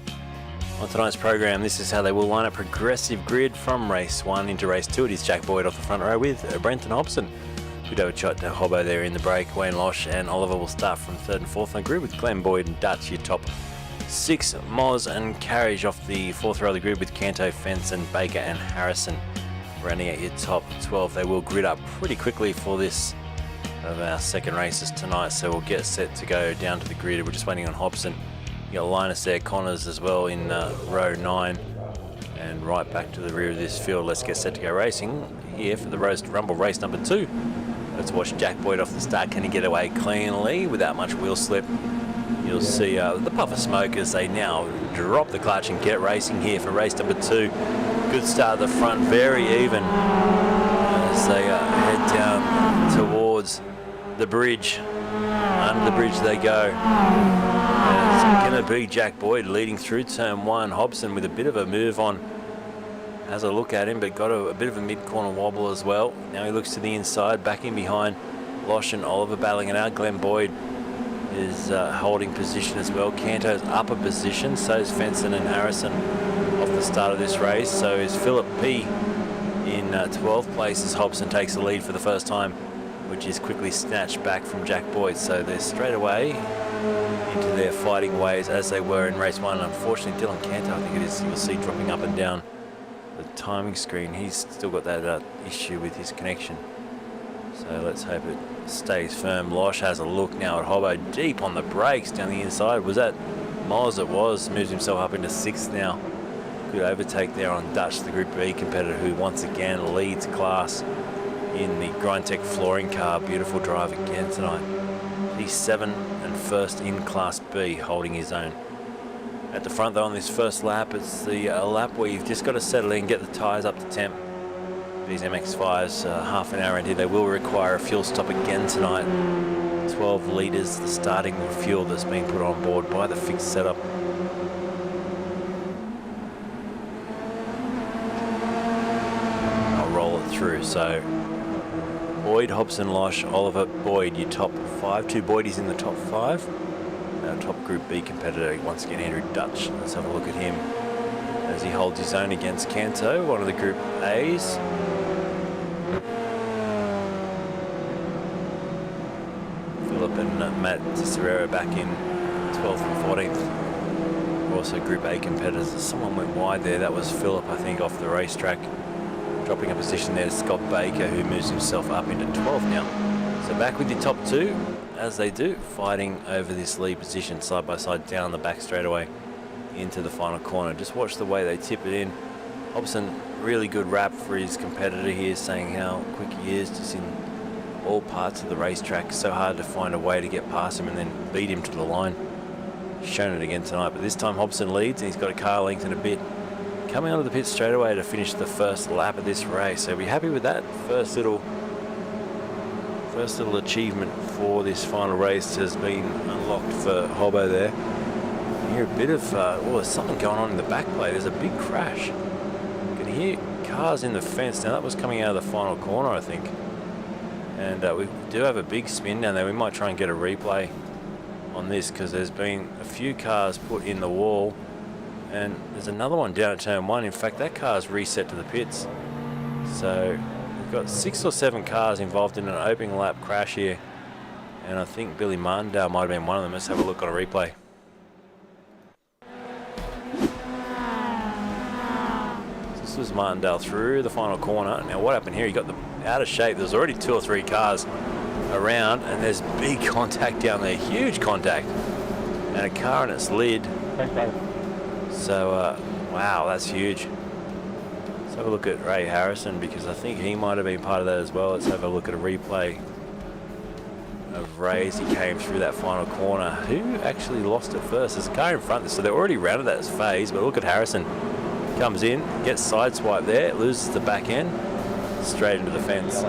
on tonight's program. This is how they will line up progressive grid from race 1 into race 2. It is Jack Boyd off the front row with Brenton Hobson. Good overshot to Hobbo there in the break. Wayne Losh and Oliver will start from 3rd and 4th on the grid, with Glenn Boyd and Dutch your top 6. Moz and Carriage off the 4th row of the grid, with Canto, Fenson, Baker and Harrison rounding out your top 12. They will grid up pretty quickly for this of our second races tonight, so we'll get set to go down to the grid. We're just waiting on Hobson. You got Linus there, Connors as well in row 9, and right back to the rear of this field. Let's get set to go racing here for the Roadster Rumble race number 2. Let's watch Jack Boyd off the start. Can he get away cleanly without much wheel slip? You'll see the puff of smoke as they now drop the clutch and get racing here for race number 2. Good start at the front, very even as they head down towards the bridge. Under the bridge they go. And it's going to be Jack Boyd leading through turn 1. Hobson with a bit of a move on. Has a look at him, but got a bit of a mid-corner wobble as well. Now he looks to the inside, back in behind Losh and Oliver battling it out. Glenn Boyd is holding position as well. Canto's upper position, so is Fenson and Harrison off the start of this race. So is Philip P in 12th place as Hobson takes the lead for the first time, which is quickly snatched back from Jack Boyd. So they're straight away into their fighting ways as they were in race 1. Unfortunately, Dylan Canto, I think it is, you'll see dropping up and down the timing screen. He's still got that issue with his connection. So let's hope it stays firm. Losh has a look now at Hobbo, deep on the brakes down the inside. Was that Moz? It was. Moves himself up into 6th now. Good overtake there on Dutch, the Group B competitor, who once again leads class in the Grindtech flooring car. Beautiful drive again tonight. He's 7 and 1st in Class B, holding his own. At the front though on this first lap, it's the lap where you've just got to settle in, get the tyres up to temp. These MX-5s, half an hour into, they will require a fuel stop again tonight. 12 litres, the starting fuel that's been put on board by the fixed setup. I'll roll it through. So Boyd, Hobson, Losh, Oliver, Boyd, your top 5. 2 Boydies in the top 5. Our top Group B competitor, once again Andrew Dutch. Let's have a look at him as he holds his own against Canto, one of the Group A's. Philip and Matt Tesserero back in 12th and 14th. Also Group A competitors. Someone went wide there. That was Philip, I think, off the racetrack. Dropping a position there to Scott Baker, who moves himself up into 12th now. So back with your top 2, as they do, fighting over this lead position side by side down the back straightaway into the final corner. Just watch the way they tip it in. Hobson, really good rap for his competitor here, saying how quick he is, just in all parts of the racetrack. So hard to find a way to get past him and then beat him to the line. Shown it again tonight, but this time Hobson leads and he's got a car length and a bit. Coming onto the pit straight away to finish the first lap of this race. So be happy with that first little achievement for this final race has been unlocked for Hobbo there. You hear a bit of, there's something going on in the back plate. There's a big crash. You can hear cars in the fence. Now that was coming out of the final corner, I think. And we do have a big spin down there. We might try and get a replay on this because there's been a few cars put in the wall. And there's another one down at turn 1. In fact, that car's reset to the pits. So we've got 6 or 7 cars involved in an opening lap crash here. And I think Billy Martindale might have been one of them. Let's have a look on a replay. This was Martindale through the final corner. Now what happened here? He got the out of shape. There's already 2 or 3 cars around and there's big contact down there. Huge contact. And a car in its lid. So, wow, that's huge. Let's have a look at Ray Harrison because I think he might have been part of that as well. Let's have a look at a replay of Ray's. He came through that final corner. Who actually lost it first? There's a car in front, so they're already rounded that phase, but look at Harrison. Comes in, gets sideswiped there, loses the back end, straight into the fence.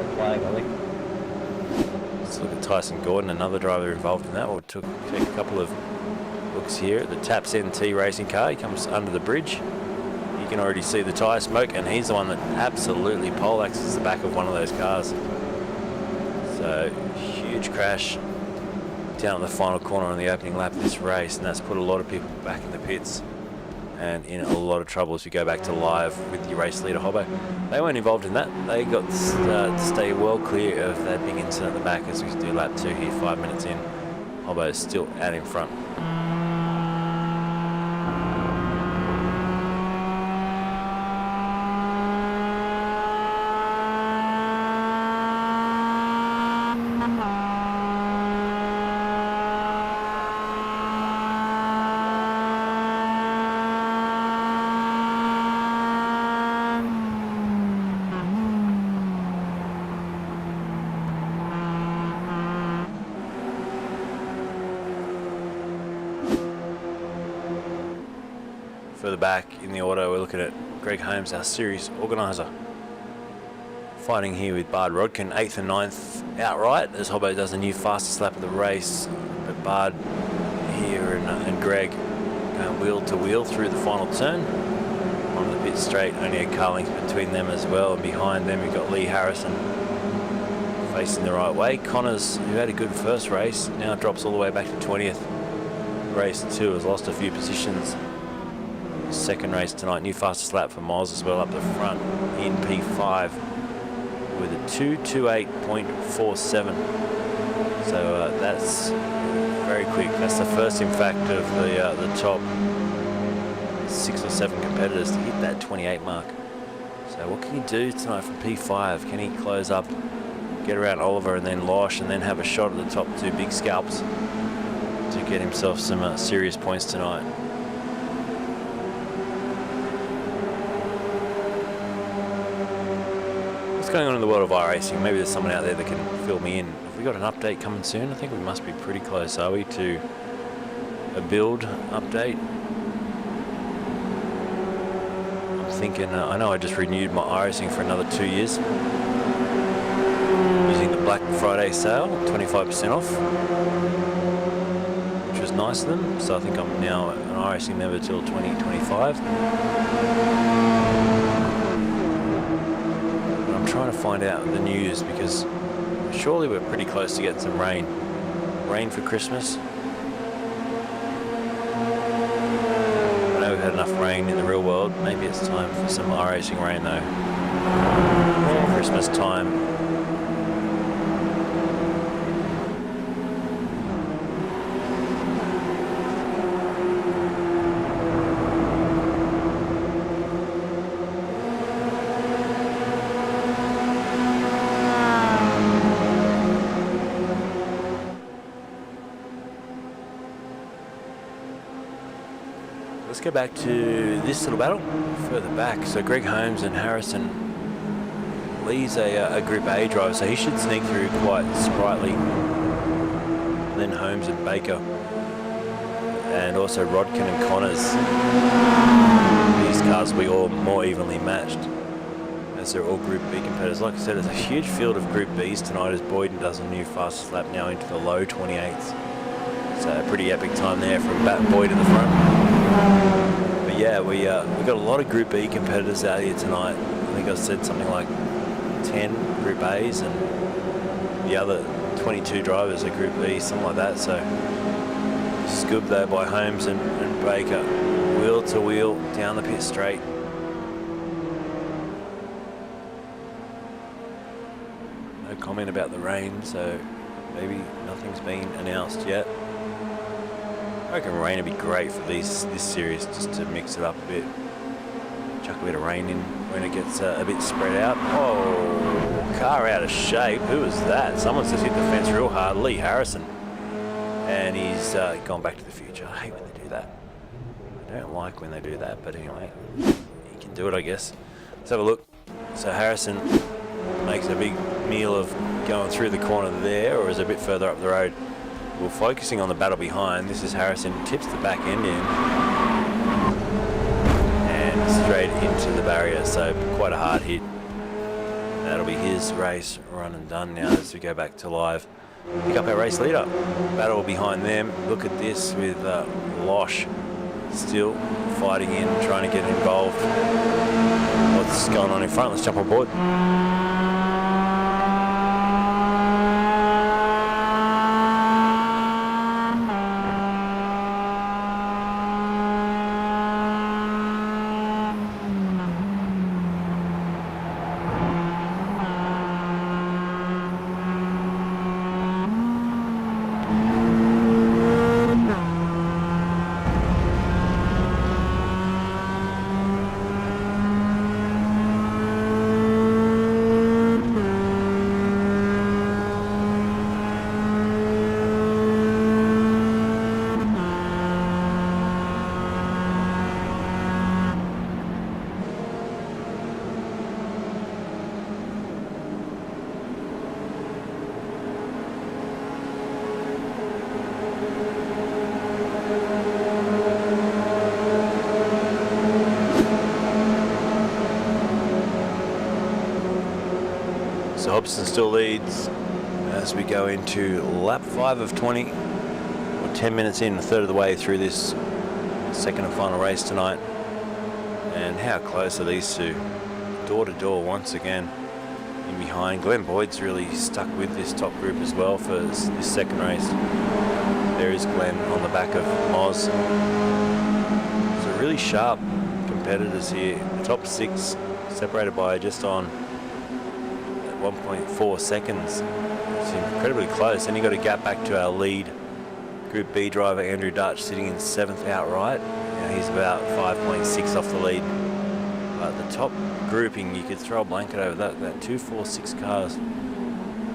Let's look at Tyson Gordon, another driver involved in that. We'll take a couple of looks here at the Taps NT racing car. He comes under the bridge. You can already see the tyre smoke, and he's the one that absolutely poleaxes the back of one of those cars. So So huge crash down the final corner on the opening lap of this race, and that's put a lot of people back in the pits and in a lot of trouble as we go back to live with the race leader Hobbo. They weren't involved in that. They got to stay well clear of that big incident at the back as we do lap 2 here, 5 minutes in. Hobbo is still out in front. Further back in the auto, we're looking at Greg Holmes, our series organiser. Fighting here with Bard Rodkin, 8th and 9th outright, as Hobbo does a new fastest lap of the race. But Bard here and Greg going wheel to wheel through the final turn. On the pit straight, only a car length between them as well. And behind them, we've got Lee Harrison facing the right way. Connors, who had a good first race, now drops all the way back to 20th. Race 2 has lost a few positions. Second race tonight, new fastest lap for Miles as well up the front in P5 with a 2:28.47. So that's very quick. That's the first, in fact, of the top 6 or 7 competitors to hit that 28 mark. So what can he do tonight from P5? Can he close up, get around Oliver and then Losh, and then have a shot at the top 2 big scalps to get himself some serious points tonight? What's going on in the world of iRacing? Maybe there's someone out there that can fill me in. Have we got an update coming soon? I think we must be pretty close, are we, to a build update? I'm thinking, I know I just renewed my iRacing for another 2 years. Using the Black Friday sale, 25% off, which was nice of them. So I think I'm now an iRacing member till 2025. Trying to find out the news because surely we're pretty close to getting some rain for Christmas. I know we've had enough rain in the real world. Maybe it's time for some iRacing rain though for Christmas time. Let's go back to this little battle further back. So Greg Holmes and Harrison. Lee's a Group A driver, so he should sneak through quite sprightly. And then Holmes and Baker. And also Rodkin and Connors. These cars will be all more evenly matched, as they're all Group B competitors. Like I said, there's a huge field of Group Bs tonight as Boyden does a new fastest lap now into the low 28s. So a pretty epic time there from Boyd in the front. But yeah, we got a lot of Group B competitors out here tonight. I think I said something like 10 Group A's and the other 22 drivers are Group B, something like that. So scoop there by Holmes and Baker, wheel to wheel down the pit straight. No comment about the rain, so maybe nothing's been announced yet. I reckon rain would be great for this series, just to mix it up a bit. Chuck a bit of rain in when it gets a bit spread out. Oh, car out of shape. Who was that? Someone's just hit the fence real hard. Lee Harrison. And he's gone back to the future. I hate when they do that. I don't like when they do that, but anyway, he can do it, I guess. Let's have a look. So Harrison makes a big meal of going through the corner there, or is a bit further up the road. We're focusing on the battle behind. This is Harrison, tips the back end in and straight into the barrier, so quite a hard hit. That'll be his race run and done now as we go back to live. Pick up our race leader. Battle behind them. Look at this with Losh still fighting in, trying to get involved. What's going on in front? Let's jump on board. So Hobson still leads as we go into lap 5 of 20. We're 10 minutes in, a third of the way through this second and final race tonight. And how close are these two? Door to door once again. In behind, Glenn Boyd's really stuck with this top group as well for this second race. There is Glenn on the back of Moz. So really sharp competitors here. The top 6 separated by just on 1.4 seconds. It's incredibly close. Then you got a gap back to our lead Group B driver Andrew Dutch sitting in 7th outright. He's about 5.6 off the lead. But the top grouping, you could throw a blanket over that 2, 4, 6 cars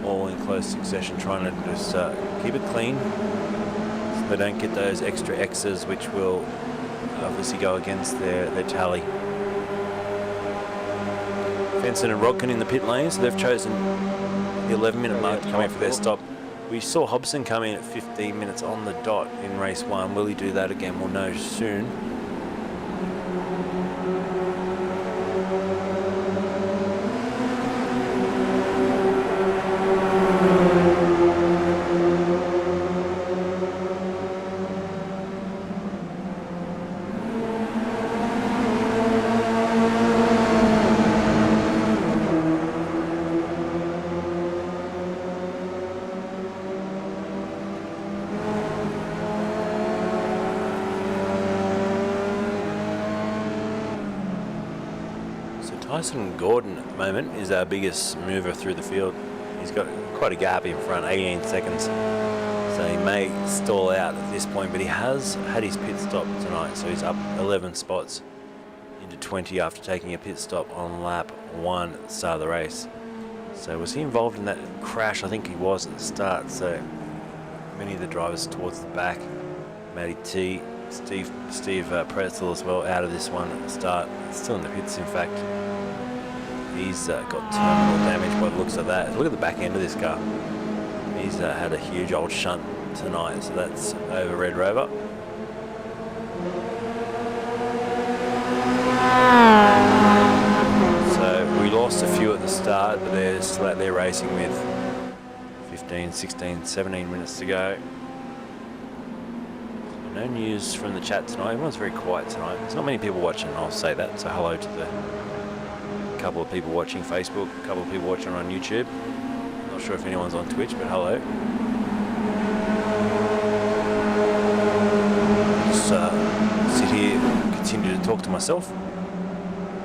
all in close succession, trying to just keep it clean so they don't get those extra X's, which will obviously go against their tally. Fenson and Rodkin in the pit lane, so they've chosen the 11-minute mark to come in for their stop. We saw Hobson come in at 15 minutes on the dot in race 1. Will he do that again? We'll know soon. Tyson Gordon at the moment is our biggest mover through the field. He's got quite a gap in front, 18 seconds. So he may stall out at this point, but he has had his pit stop tonight. So he's up 11 spots into 20 after taking a pit stop on lap 1 at the start of the race. So was he involved in that crash? I think he was at the start. So many of the drivers towards the back, Matty T, Steve Pretzel as well, out of this one at the start. Still in the pits, in fact. He's got terminal damage by the looks of that. Look at the back end of this car. He's had a huge old shunt tonight, so that's over Red Rover. So we lost a few at the start, but they're still out there racing with 15, 16, 17 minutes to go. No news from the chat tonight. Everyone's very quiet tonight. There's not many people watching, I'll say that. So hello to the couple of people watching Facebook, a couple of people watching on YouTube. Not sure if anyone's on Twitch, but hello. Just sit here and continue to talk to myself.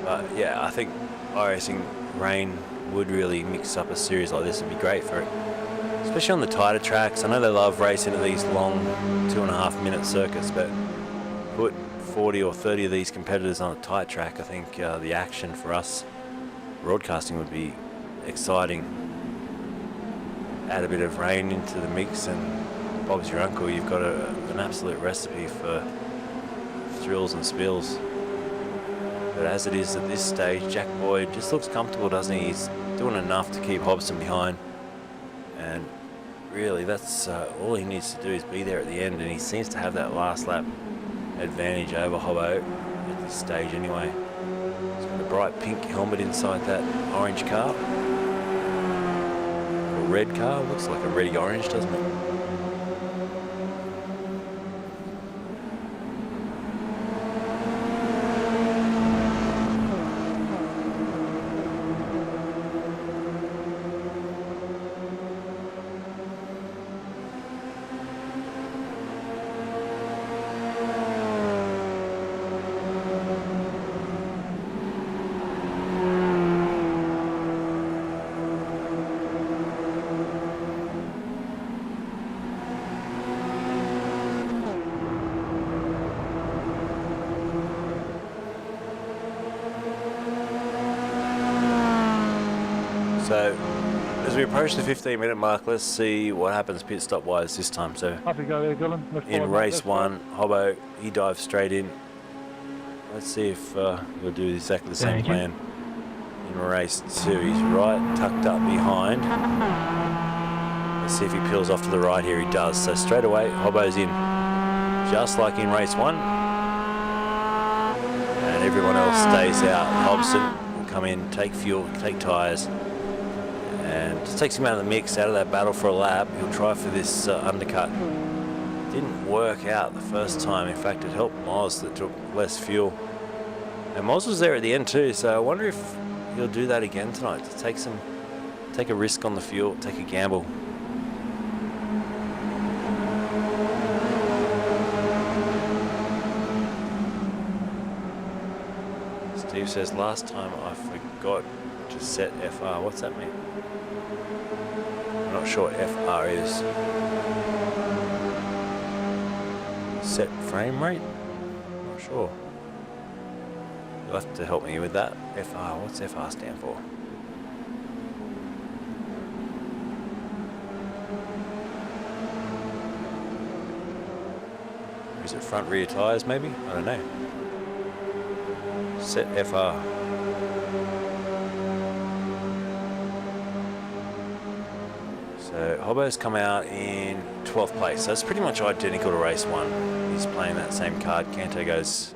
But yeah, I think iRacing rain would really mix up a series like this. Would be great for it, especially on the tighter tracks. I know they love racing at these long 2.5 minute circuits, but put 40 or 30 of these competitors on a tight track. I think the action for us broadcasting would be exciting. Add a bit of rain into the mix and Bob's your uncle. You've got an absolute recipe for thrills and spills. But as it is at this stage, Jack Boyd just looks comfortable, doesn't he? He's doing enough to keep Hobson behind. And really, that's all he needs to do is be there at the end, and he seems to have that last lap advantage over Hobbo at this stage anyway. He's got a bright pink helmet inside that orange car. A red car, looks like a reddy orange, doesn't it? So, as we approach the 15-minute mark, let's see what happens pit stop wise this time. So, Up you go there, Dylan. in race 1, Hobbo, he dives straight in. Let's see if he'll do exactly the same plan. In race 2, he's right tucked up behind. Let's see if he peels off to the right here. He does. So straight away, Hobbo's in. Just like in race 1. And everyone else stays out. Hobson will come in, take fuel, take tyres. And just takes him out of the mix, out of that battle for a lap. He'll try for this undercut. Didn't work out the first time. In fact, it helped Moz that took less fuel. And Moz was there at the end too, so I wonder if he'll do that again tonight. To take a risk on the fuel, take a gamble. Steve says, last time I forgot to set FR. What's that mean? I'm not sure what FR is. Set frame rate? I'm not sure. You'll have to help me with that. FR, what's FR stand for? Is it front rear tyres maybe? I don't know. Set FR. So Hobbo's come out in 12th place. So it's pretty much identical to race 1. He's playing that same card. Canto goes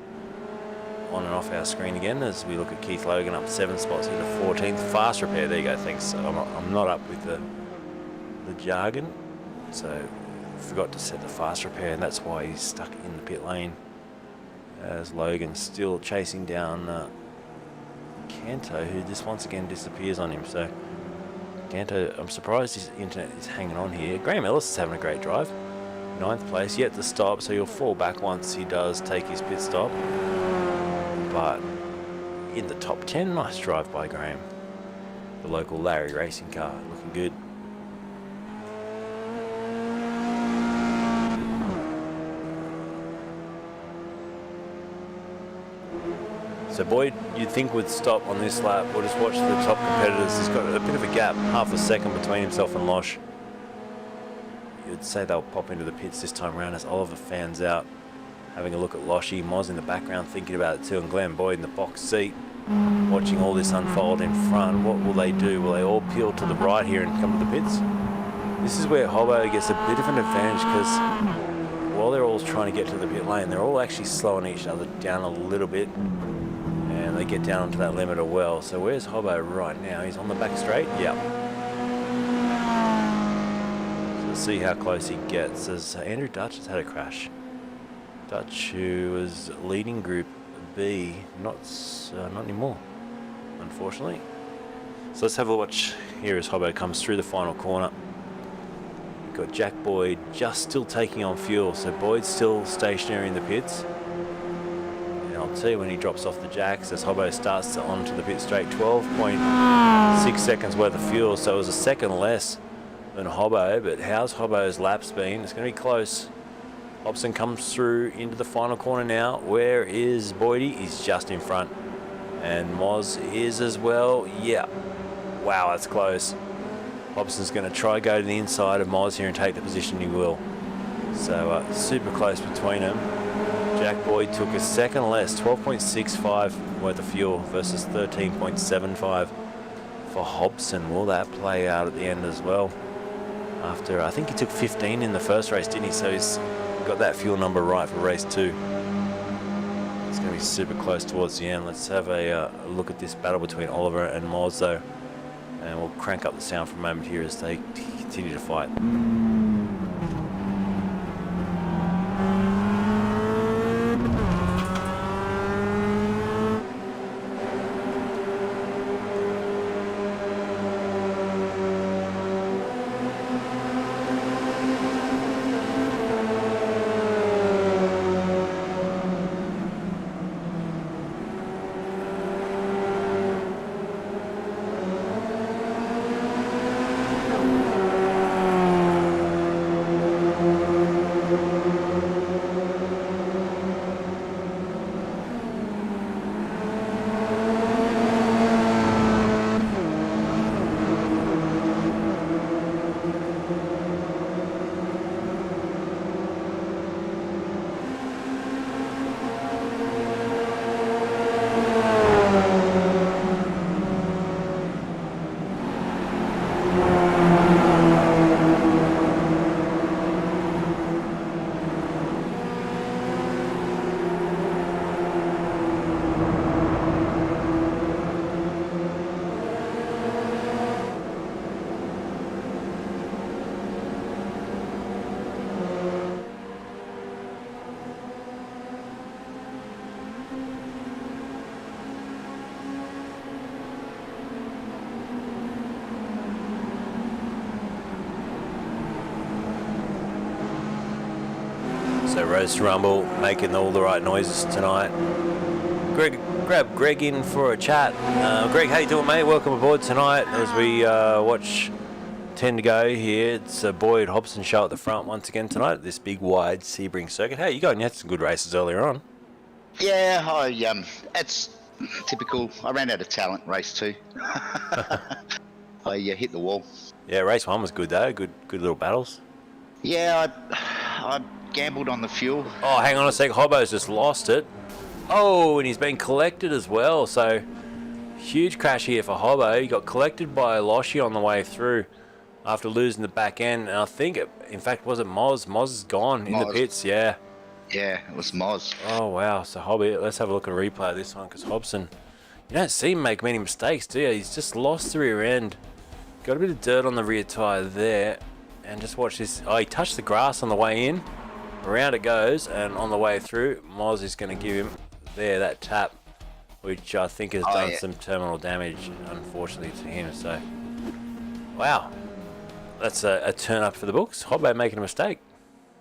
on and off our screen again as we look at Keith Logan up 7 spots into 14th. Fast repair, there you go, thanks. I'm not up with the jargon, so forgot to set the fast repair, and that's why he's stuck in the pit lane as Logan's still chasing down Canto, who just once again disappears on him. So Canto, I'm surprised his internet is hanging on here. Graham Ellis is having a great drive. 9th place, yet to stop, so he'll fall back once he does take his pit stop. But in the top 10, nice drive by Graham. The local Larry racing car, looking good. So Boyd, you'd think would stop on this lap. We'll just watch the top competitors. He's got a bit of a gap, half a second between himself and Losh. You'd say they'll pop into the pits this time around as Oliver fans out, having a look at Loshy. Moz in the background thinking about it too, and Glenn Boyd in the box seat, watching all this unfold in front. What will they do? Will they all peel to the right here and come to the pits? This is where Hobbo gets a bit of an advantage, because while they're all trying to get to the pit lane, they're all actually slowing each other down a little bit. And they get down onto that limiter well. So where's Hobbo right now? He's on the back straight? Yep. So let's see how close he gets. As Andrew Dutch has had a crash. Dutch, who was leading Group B, not anymore, unfortunately. So let's have a watch here as Hobbo comes through the final corner. We've got Jack Boyd just still taking on fuel. So Boyd's still stationary in the pits. I'll tell you when he drops off the jacks as Hobbo starts onto the pit straight. 12.6 seconds worth of fuel, so it was a second less than Hobbo. But how's Hobbo's laps been? It's going to be close. Hobson comes through into the final corner now. Where is Boydie? He's just in front. And Moz is as well. Yeah. Wow, that's close. Hobson's going to try go to the inside of Moz here and take the position he will. So super close between them. Jack Boyd took a second less, 12.65 worth of fuel versus 13.75 for Hobson. Will that play out at the end as well? After, I think he took 15 in the first race, didn't he? So he's got that fuel number right for race 2. It's going to be super close towards the end. Let's have a look at this battle between Oliver and Moz though. And we'll crank up the sound for a moment here as they continue to fight. So Roadster Rumble making all the right noises tonight. Grab Greg in for a chat. Greg, how you doing, mate? Welcome aboard tonight as we watch 10 to go here. It's a Boyd Hobson show at the front once again tonight at this big wide Sebring circuit. How you going? You had some good races earlier on. Yeah, it's typical. I ran out of talent race 2. I hit the wall. Yeah, race 1 was good though. Good little battles. Yeah, I gambled on the fuel. Oh, hang on a sec. Hobbo's just lost it. Oh, and he's been collected as well. So, huge crash here for Hobbo. He got collected by Loshi on the way through after losing the back end. And I think, in fact, was it Moz? Moz is gone in the pits, yeah. Yeah, it was Moz. Oh, wow. So, Hobby, let's have a look at a replay of this one because Hobson, you don't see him make many mistakes, do you? He's just lost the rear end. Got a bit of dirt on the rear tyre there. And just watch this. Oh, he touched the grass on the way in. Around it goes. And on the way through, Moz is going to give him there that tap, which I think has done some terminal damage, unfortunately, to him. So, wow. That's a turn up for the books. Hobbo making a mistake.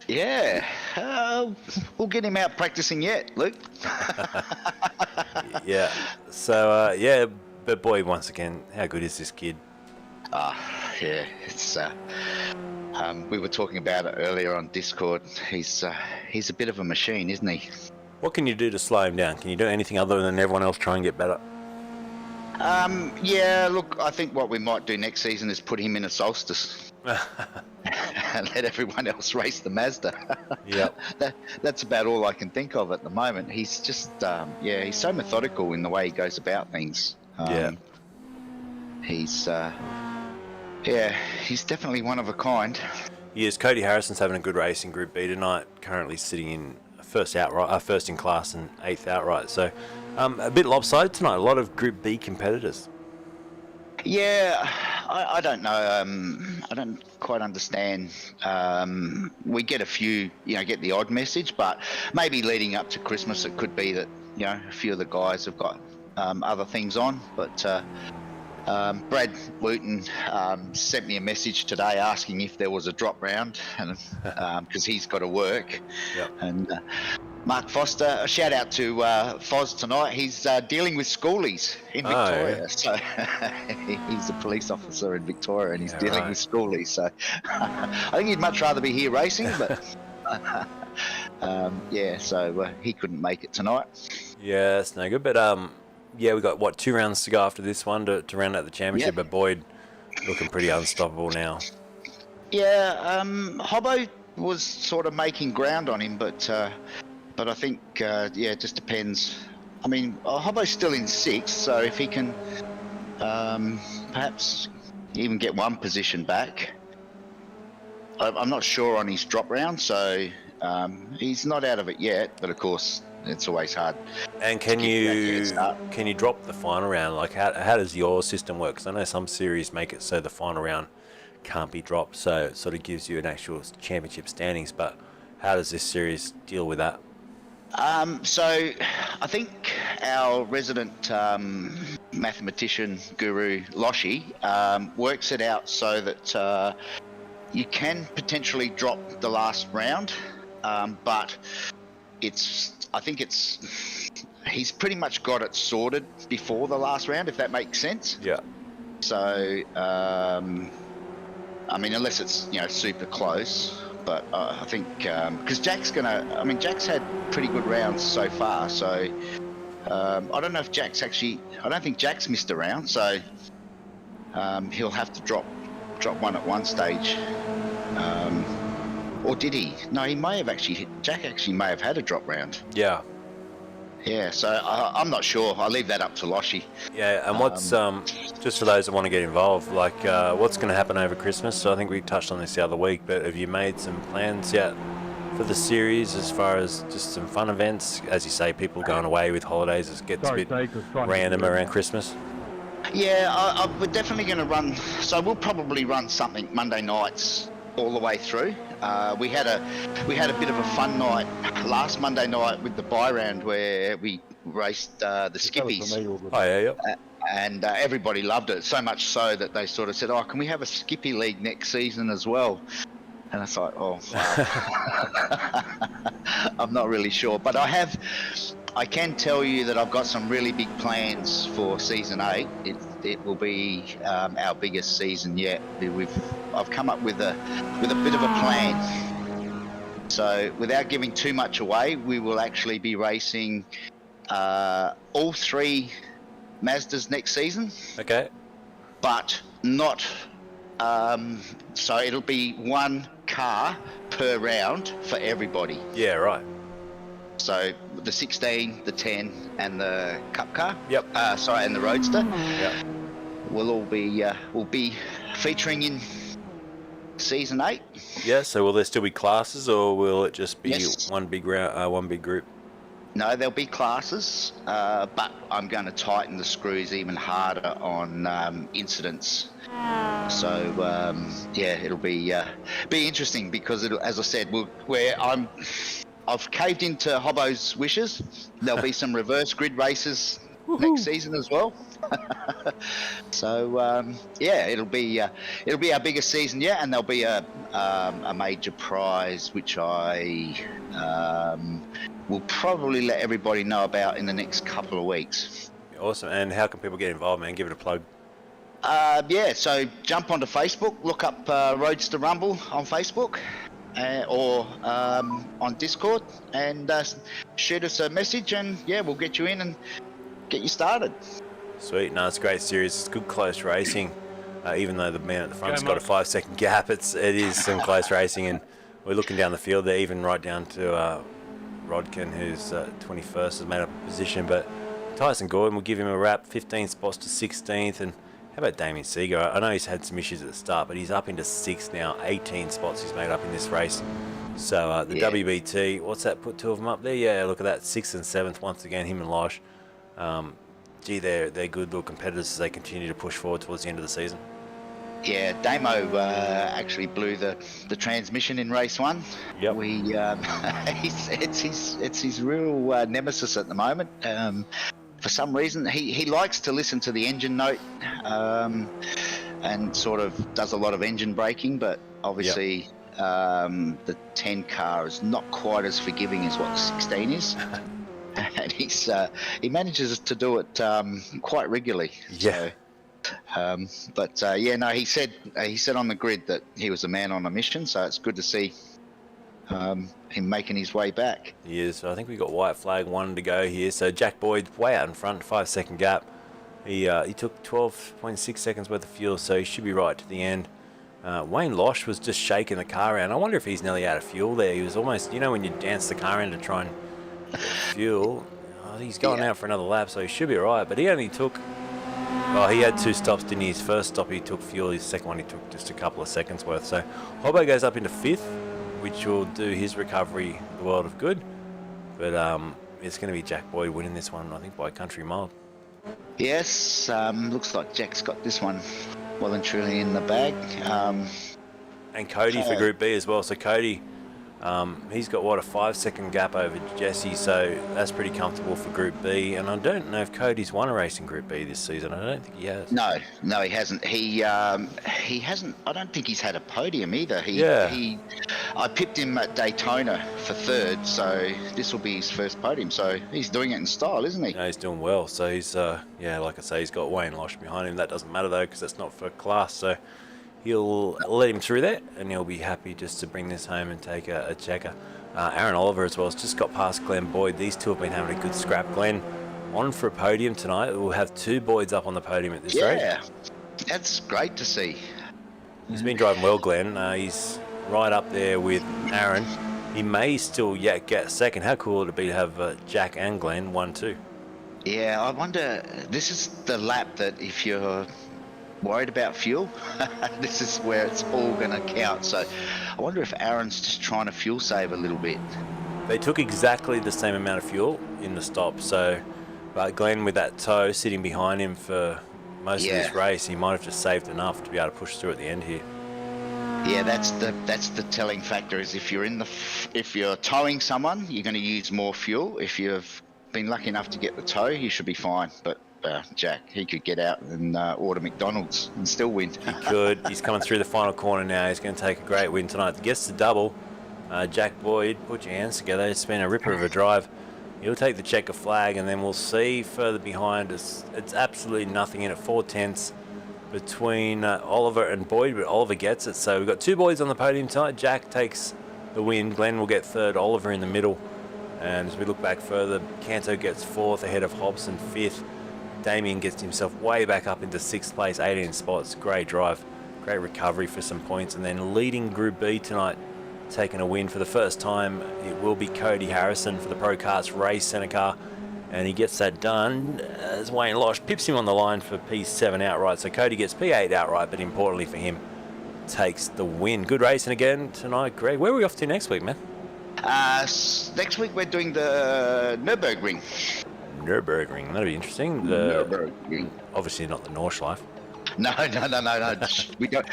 Yeah. We'll get him out practicing yet, Luke. Yeah. So, yeah. But boy, once again, how good is this kid? Yeah, it's we were talking about it earlier on Discord. He's a bit of a machine, isn't he? What can you do to slow him down? Can you do anything other than everyone else try and get better? Yeah, look, I think what we might do next season is put him in a Solstice and let everyone else race the Mazda. Yep. That's about all I can think of at the moment. He's just, he's so methodical in the way he goes about things. He's definitely one of a kind. Yes, Cody Harrison's having a good race in Group B tonight, currently sitting in first in class and 8th outright. So a bit lopsided tonight, a lot of Group B competitors. Yeah, I don't know. I don't quite understand. We get a few, get the odd message, but maybe leading up to Christmas, it could be that, a few of the guys have got other things on, but Brad Luton sent me a message today asking if there was a drop round, and because he's got to work. Yep. And Mark Foster, a shout out to Foz tonight. He's dealing with schoolies in Victoria. So he's a police officer in Victoria, and he's dealing with schoolies. So I think he'd much rather be here racing, but so he couldn't make it tonight. Yeah, that's no good. But yeah, we got 2 rounds to go after this one to round out the championship. But Boyd looking pretty unstoppable now. Yeah, Hobbo was sort of making ground on him, but I think it just depends. I mean, Hobbo's still in 6th, so if he can perhaps even get one position back. I'm not sure on his drop round, so he's not out of it yet. But of course, it's always hard. And can you drop the final round? Like, how does your system work? Because I know some series make it so the final round can't be dropped, so it sort of gives you an actual championship standings. But how does this series deal with that? So I think our resident mathematician guru Loshi works it out so that you can potentially drop the last round, but I think he's pretty much got it sorted before the last round, if that makes sense. Yeah. So, I mean, unless it's, super close, but I think, because Jack's had pretty good rounds so far, so I don't know if I don't think Jack's missed a round, so he'll have to drop one at one stage. Or did he? No, he may have Jack actually may have had a drop round. Yeah. Yeah, so I'm not sure. I'll leave that up to Loshi. Yeah, and what's, just for those that want to get involved, like what's going to happen over Christmas? So I think we touched on this the other week, but have you made some plans yet for the series as far as just some fun events? As you say, people going away with holidays, it gets a bit random around Christmas. Yeah, we're definitely going to run, so we'll probably run something Monday nights all the way through. We had a bit of a fun night last Monday night with the buy round where we raced the skippies. Oh yeah, and everybody loved it, so much so that they sort of said, "Oh, can we have a skippy league next season as well?" And I thought, oh, wow. I'm not really sure, but I can tell you that I've got some really big plans for season 8. It will be our biggest season yet. I've come up with a bit of a plan. So without giving too much away, we will actually be racing all 3 Mazdas next season. Okay. But not. So it'll be 1 car per round for everybody. Yeah, right. So the 16, the 10, and the Cup car. Yep. And the Roadster. Yep. Will be featuring in season 8. Yeah. So will there still be classes, or will it just be Yes. one big round, one big group? No, there'll be classes, but I'm going to tighten the screws even harder on incidents. So it'll be interesting because as I said, I've caved into Hobbo's wishes. There'll be some reverse grid races next season as well. So it'll be our biggest season yet, and there'll be a major prize which I will probably let everybody know about in the next couple of weeks. Awesome. And how can people get involved, man? Give it a plug. So jump onto Facebook, look up Roadster Rumble on Facebook or on Discord, and shoot us a message, and we'll get you in and get you started. Sweet. No, it's a great series. It's good close racing. Even though the man at the front's got a 5-second gap, it is some close racing, and we're looking down the field there, even right down to Rodkin, who's 21st, has made up a position. But Tyson Gordon will give him a wrap, 15 spots to 16th. And how about Damien Seeger? I know he's had some issues at the start, but he's up into 6th now. 18 spots he's made up in this race. So the WBT, what's that put 2 of them up there? Yeah, look at that, 6th and 7th once again, him and Losh. They're good little competitors as they continue to push forward towards the end of the season. Yeah, Damo actually blew the transmission in race 1. Yep. It's his real nemesis at the moment. For some reason, he likes to listen to the engine note and sort of does a lot of engine braking, but obviously the 10 car is not quite as forgiving as what the 16 is. And he manages to do it quite regularly. Yeah. So, he said on the grid that he was a man on a mission, so it's good to see him making his way back. He is. I think we got white flag 1 to go here. So Jack Boyd way out in front, 5-second gap. He took 12.6 seconds worth of fuel, so he should be right to the end. Wayne Losh was just shaking the car around. I wonder if he's nearly out of fuel there. He was almost, when you dance the car in to try and get fuel. He's going out for another lap, so he should be right. But he only took... he had 2 stops, didn't he? His first stop he took fuel, his second one he took just a couple of seconds worth. So Hobbo goes up into 5th, which will do his recovery the world of good. But it's going to be Jack Boyd winning this one, I think, by a country mile. Yes, looks like Jack's got this one well and truly in the bag. And Cody for Group B as well. So Cody, he's got, a 5-second gap over Jesse, so that's pretty comfortable for Group B. And I don't know if Cody's won a race in Group B this season. I don't think he has. No, he hasn't. He hasn't. I don't think he's had a podium either. I pipped him at Daytona for 3rd, so this will be his first podium. So he's doing it in style, isn't he? No, he's doing well. So he's, like I say, he's got Wayne Losh behind him. That doesn't matter though, because that's not for class. So he'll let him through that, and he'll be happy just to bring this home and take a checker. Aaron Oliver as well has just got past Glenn Boyd. These two have been having a good scrap. Glenn on for a podium tonight. We'll have 2 Boyds up on the podium at this race. Yeah, that's great to see. He's been driving well, Glenn. He's right up there with Aaron. He may still yet get second. How cool would it be to have Jack and Glenn 1-2? Yeah, I wonder, this is the lap that if you're worried about fuel, this is where it's all going to count. So I wonder if Aaron's just trying to fuel save a little bit. They took exactly the same amount of fuel in the stop, but Glenn with that tow sitting behind him for most of this race, he might have just saved enough to be able to push through at the end here. Yeah, that's the telling factor, is if you're towing someone, you're going to use more fuel. If you've been lucky enough to get the tow, you should be fine. But Jack. He could get out and order McDonald's and still win. He could. He's coming through the final corner now. He's going to take a great win tonight. Gets the double. Jack Boyd, put your hands together. It's been a ripper of a drive. He'll take the checker flag, and then we'll see further behind us. It's absolutely nothing in it. 4/10 between Oliver and Boyd, but Oliver gets it. So we've got 2 boys on the podium tonight. Jack takes the win. Glenn will get 3rd. Oliver in the middle. And as we look back further, Canto gets 4th ahead of Hobson 5th. Damien gets himself way back up into 6th place, 18 spots. Great drive, great recovery for some points. And then leading Group B tonight, taking a win for the first time, it will be Cody Harrison for the Pro Karts race centre car. And he gets that done as Wayne Losh pips him on the line for P7 outright. So Cody gets P8 outright, but importantly for him, takes the win. Good racing again tonight, Greg. Where are we off to next week, man? Next week we're doing the Nürburgring. Nürburgring, that'll be interesting. Nürburgring. Obviously not the Nordschleife. No.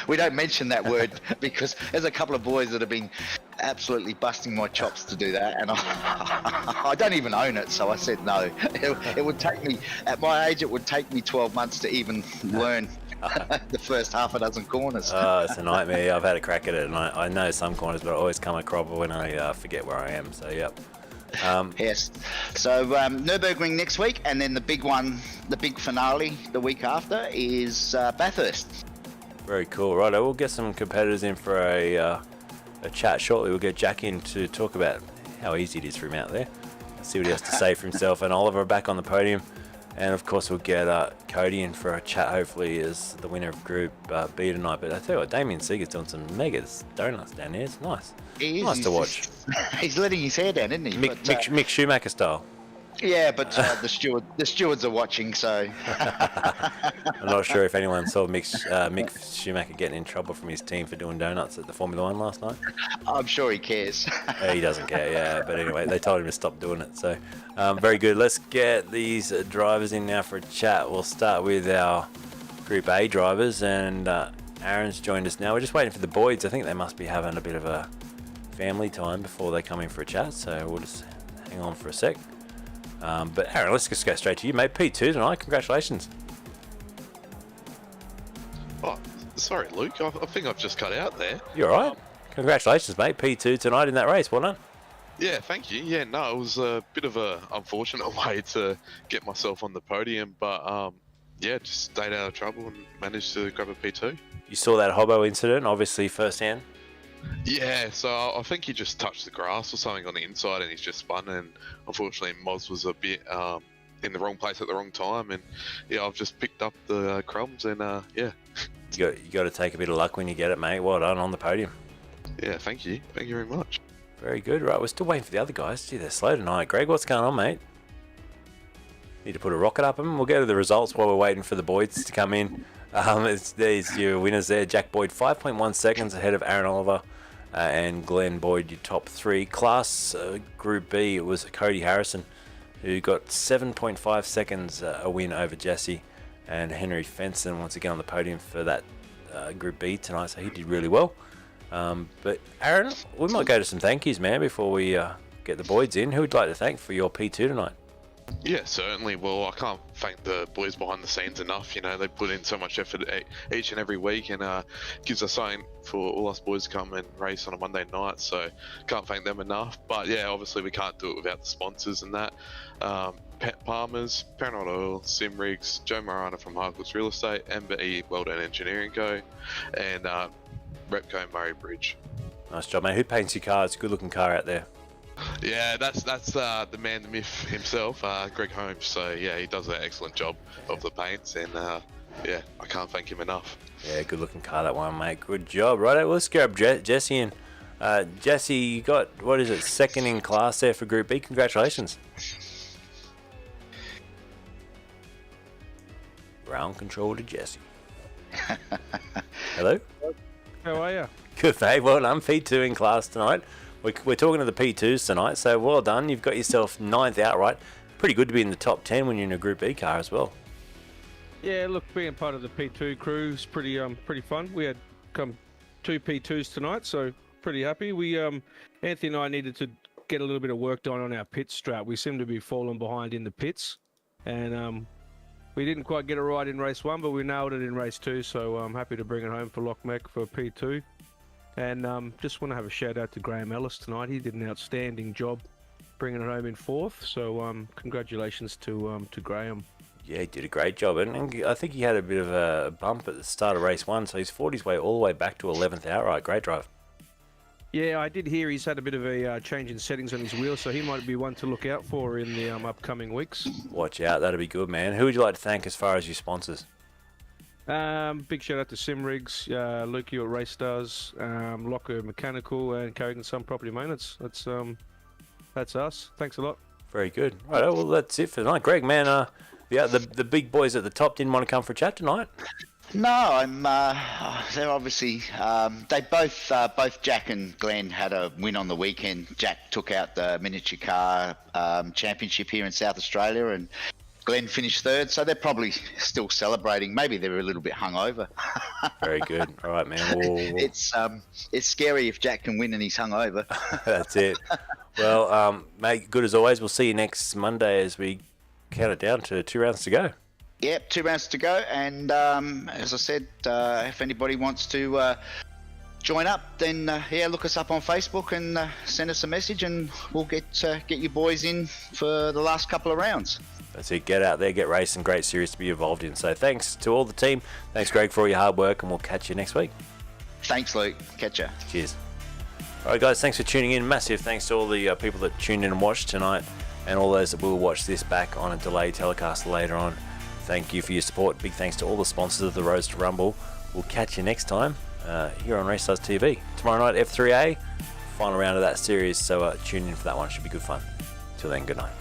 we don't mention that word because there's a couple of boys that have been absolutely busting my chops to do that, and I don't even own it, so I said no. It would take me, at my age, it would take me 12 months to even learn the first half a dozen corners. It's a nightmare. I've had a crack at it, and I know some corners, but I always come a cropper when I forget where I am. So, yep. Yes. So Nürburgring next week, and then the big one, the big finale the week after is Bathurst. Very cool. Right, we'll get some competitors in for a chat shortly. We'll get Jack in to talk about how easy it is for him out there. See what he has to say for himself. And Oliver back on the podium. And of course, we'll get Cody in for a chat, hopefully, as the winner of Group B tonight. But I tell you what, Damien Seeger's doing some mega donuts down here. It's nice. Nice to watch. He's letting his hair down, isn't he? Mick Schumacher style. Yeah, but the stewards are watching, so. I'm not sure if anyone saw Mick Schumacher getting in trouble from his team for doing donuts at the Formula One last night. I'm sure he cares. He doesn't care, yeah. But anyway, they told him to stop doing it. So, very good. Let's get these drivers in now for a chat. We'll start with our Group A drivers, and Aaron's joined us now. We're just waiting for the Boyds. I think they must be having a bit of a family time before they come in for a chat. So we'll just hang on for a sec. But Aaron, let's just go straight to you, mate. P2 tonight. Congratulations. Oh, sorry, Luke. I think I've just cut out there. You're all right. Congratulations, mate. P2 tonight in that race. Well done. Yeah, thank you. Yeah, no, it was a bit of a unfortunate way to get myself on the podium, but yeah, just stayed out of trouble and managed to grab a P2. You saw that Hobo incident, obviously, firsthand. Yeah, so I think he just touched the grass or something on the inside and he's just spun, and unfortunately Moz was a bit in the wrong place at the wrong time, and yeah, I've just picked up the crumbs, and yeah. You got to take a bit of luck when you get it, mate. Well done on the podium. Yeah, thank you very much. Very good. Right, we're still waiting for the other guys. Gee, they're slow tonight. Greg, what's going on, mate? Need to put a rocket up them. We'll go to the results while we're waiting for the Boyds to come in. There's your winners there. Jack Boyd, 5.1 seconds ahead of Aaron Oliver and Glenn Boyd, your top 3. Class Group B, it was Cody Harrison, who got 7.5 seconds a win over Jesse, and Henry Fenson once again on the podium for that Group B tonight, so he did really well. But Aaron, we might go to some thank yous, man, before we get the Boyds in. Who would like to thank for your P2 tonight? Yeah, certainly. Well, I can't thank the boys behind the scenes enough. You know, they put in so much effort each and every week, and gives us something for all us boys to come and race on a Monday night. So can't thank them enough. But yeah, obviously we can't do it without the sponsors and that. Pet Palmers, Paranoid Oil, Simworx, Joe Morana from Harcourt's Real Estate, Ember E, Weldon Engineering Co, and Repco Murray Bridge. Nice job, mate. Who paints your car? It's a good looking car out there. Yeah, that's the man, the myth himself, Greg Holmes. So yeah, he does an excellent job of the paints, and yeah, I can't thank him enough. Yeah, good looking car, that one, mate. Good job. Right, well, let's grab Jesse in. Jesse, you got, what is it, second in class there for Group B. Congratulations. Ground control to Jesse. Hello? How are you? Good, mate. Well done. P2 in class tonight. We're talking to the P2s tonight, so well done. You've got yourself 9th outright. Pretty good to be in the top 10 when you're in a Group B car as well. Yeah, look, being part of the P2 crew is pretty fun. We had 2 P2s tonight, so pretty happy. We Anthony and I needed to get a little bit of work done on our pit strap. We seem to be falling behind in the pits, and We didn't quite get it right in race 1, but we nailed it in race 2, so I'm happy to bring it home for Lockmec for P2. And just want to have a shout out to Graham Ellis tonight. He did an outstanding job bringing it home in 4th, so congratulations to Graham. Yeah, he did a great job, and I think he had a bit of a bump at the start of race 1, so he's fought his way all the way back to 11th outright. Great drive. Yeah, I did hear he's had a bit of a change in settings on his wheels, so he might be one to look out for in the upcoming weeks. Watch out, that'll be good, man. Who would you like to thank as far as your sponsors? Big shout out to Simworx, Lukey at Race Stars, Locker Mechanical, and Carrigan Sun Property Maintenance. That's us. Thanks a lot. Very good. Right, well, that's it for tonight. Greg, man, the big boys at the top didn't want to come for a chat tonight. No, they're obviously. They both Jack and Glenn had a win on the weekend. Jack took out the miniature car championship here in South Australia, and Glenn finished 3rd. So they're probably still celebrating. Maybe they're a little bit hungover. Very good. All right, man. It's scary if Jack can win and he's hungover. That's it. Well, mate, good as always. We'll see you next Monday as we count it down to 2 rounds to go. Yep, 2 rounds to go, and as I said, if anybody wants to join up, then look us up on Facebook and send us a message, and we'll get you boys in for the last couple of rounds. That's it. Get out there, get racing. Great series to be involved in. So thanks to all the team. Thanks, Greg, for all your hard work, and we'll catch you next week. Thanks, Luke. Catch ya. Cheers. All right, guys, thanks for tuning in. Massive thanks to all the people that tuned in and watched tonight, and all those that will watch this back on a delayed telecast later on. Thank you for your support. Big thanks to all the sponsors of the Roadster Rumble. We'll catch you next time here on Race Stars TV. Tomorrow night, F3A, final round of that series, so tune in for that one. Should be good fun. Till then, good night.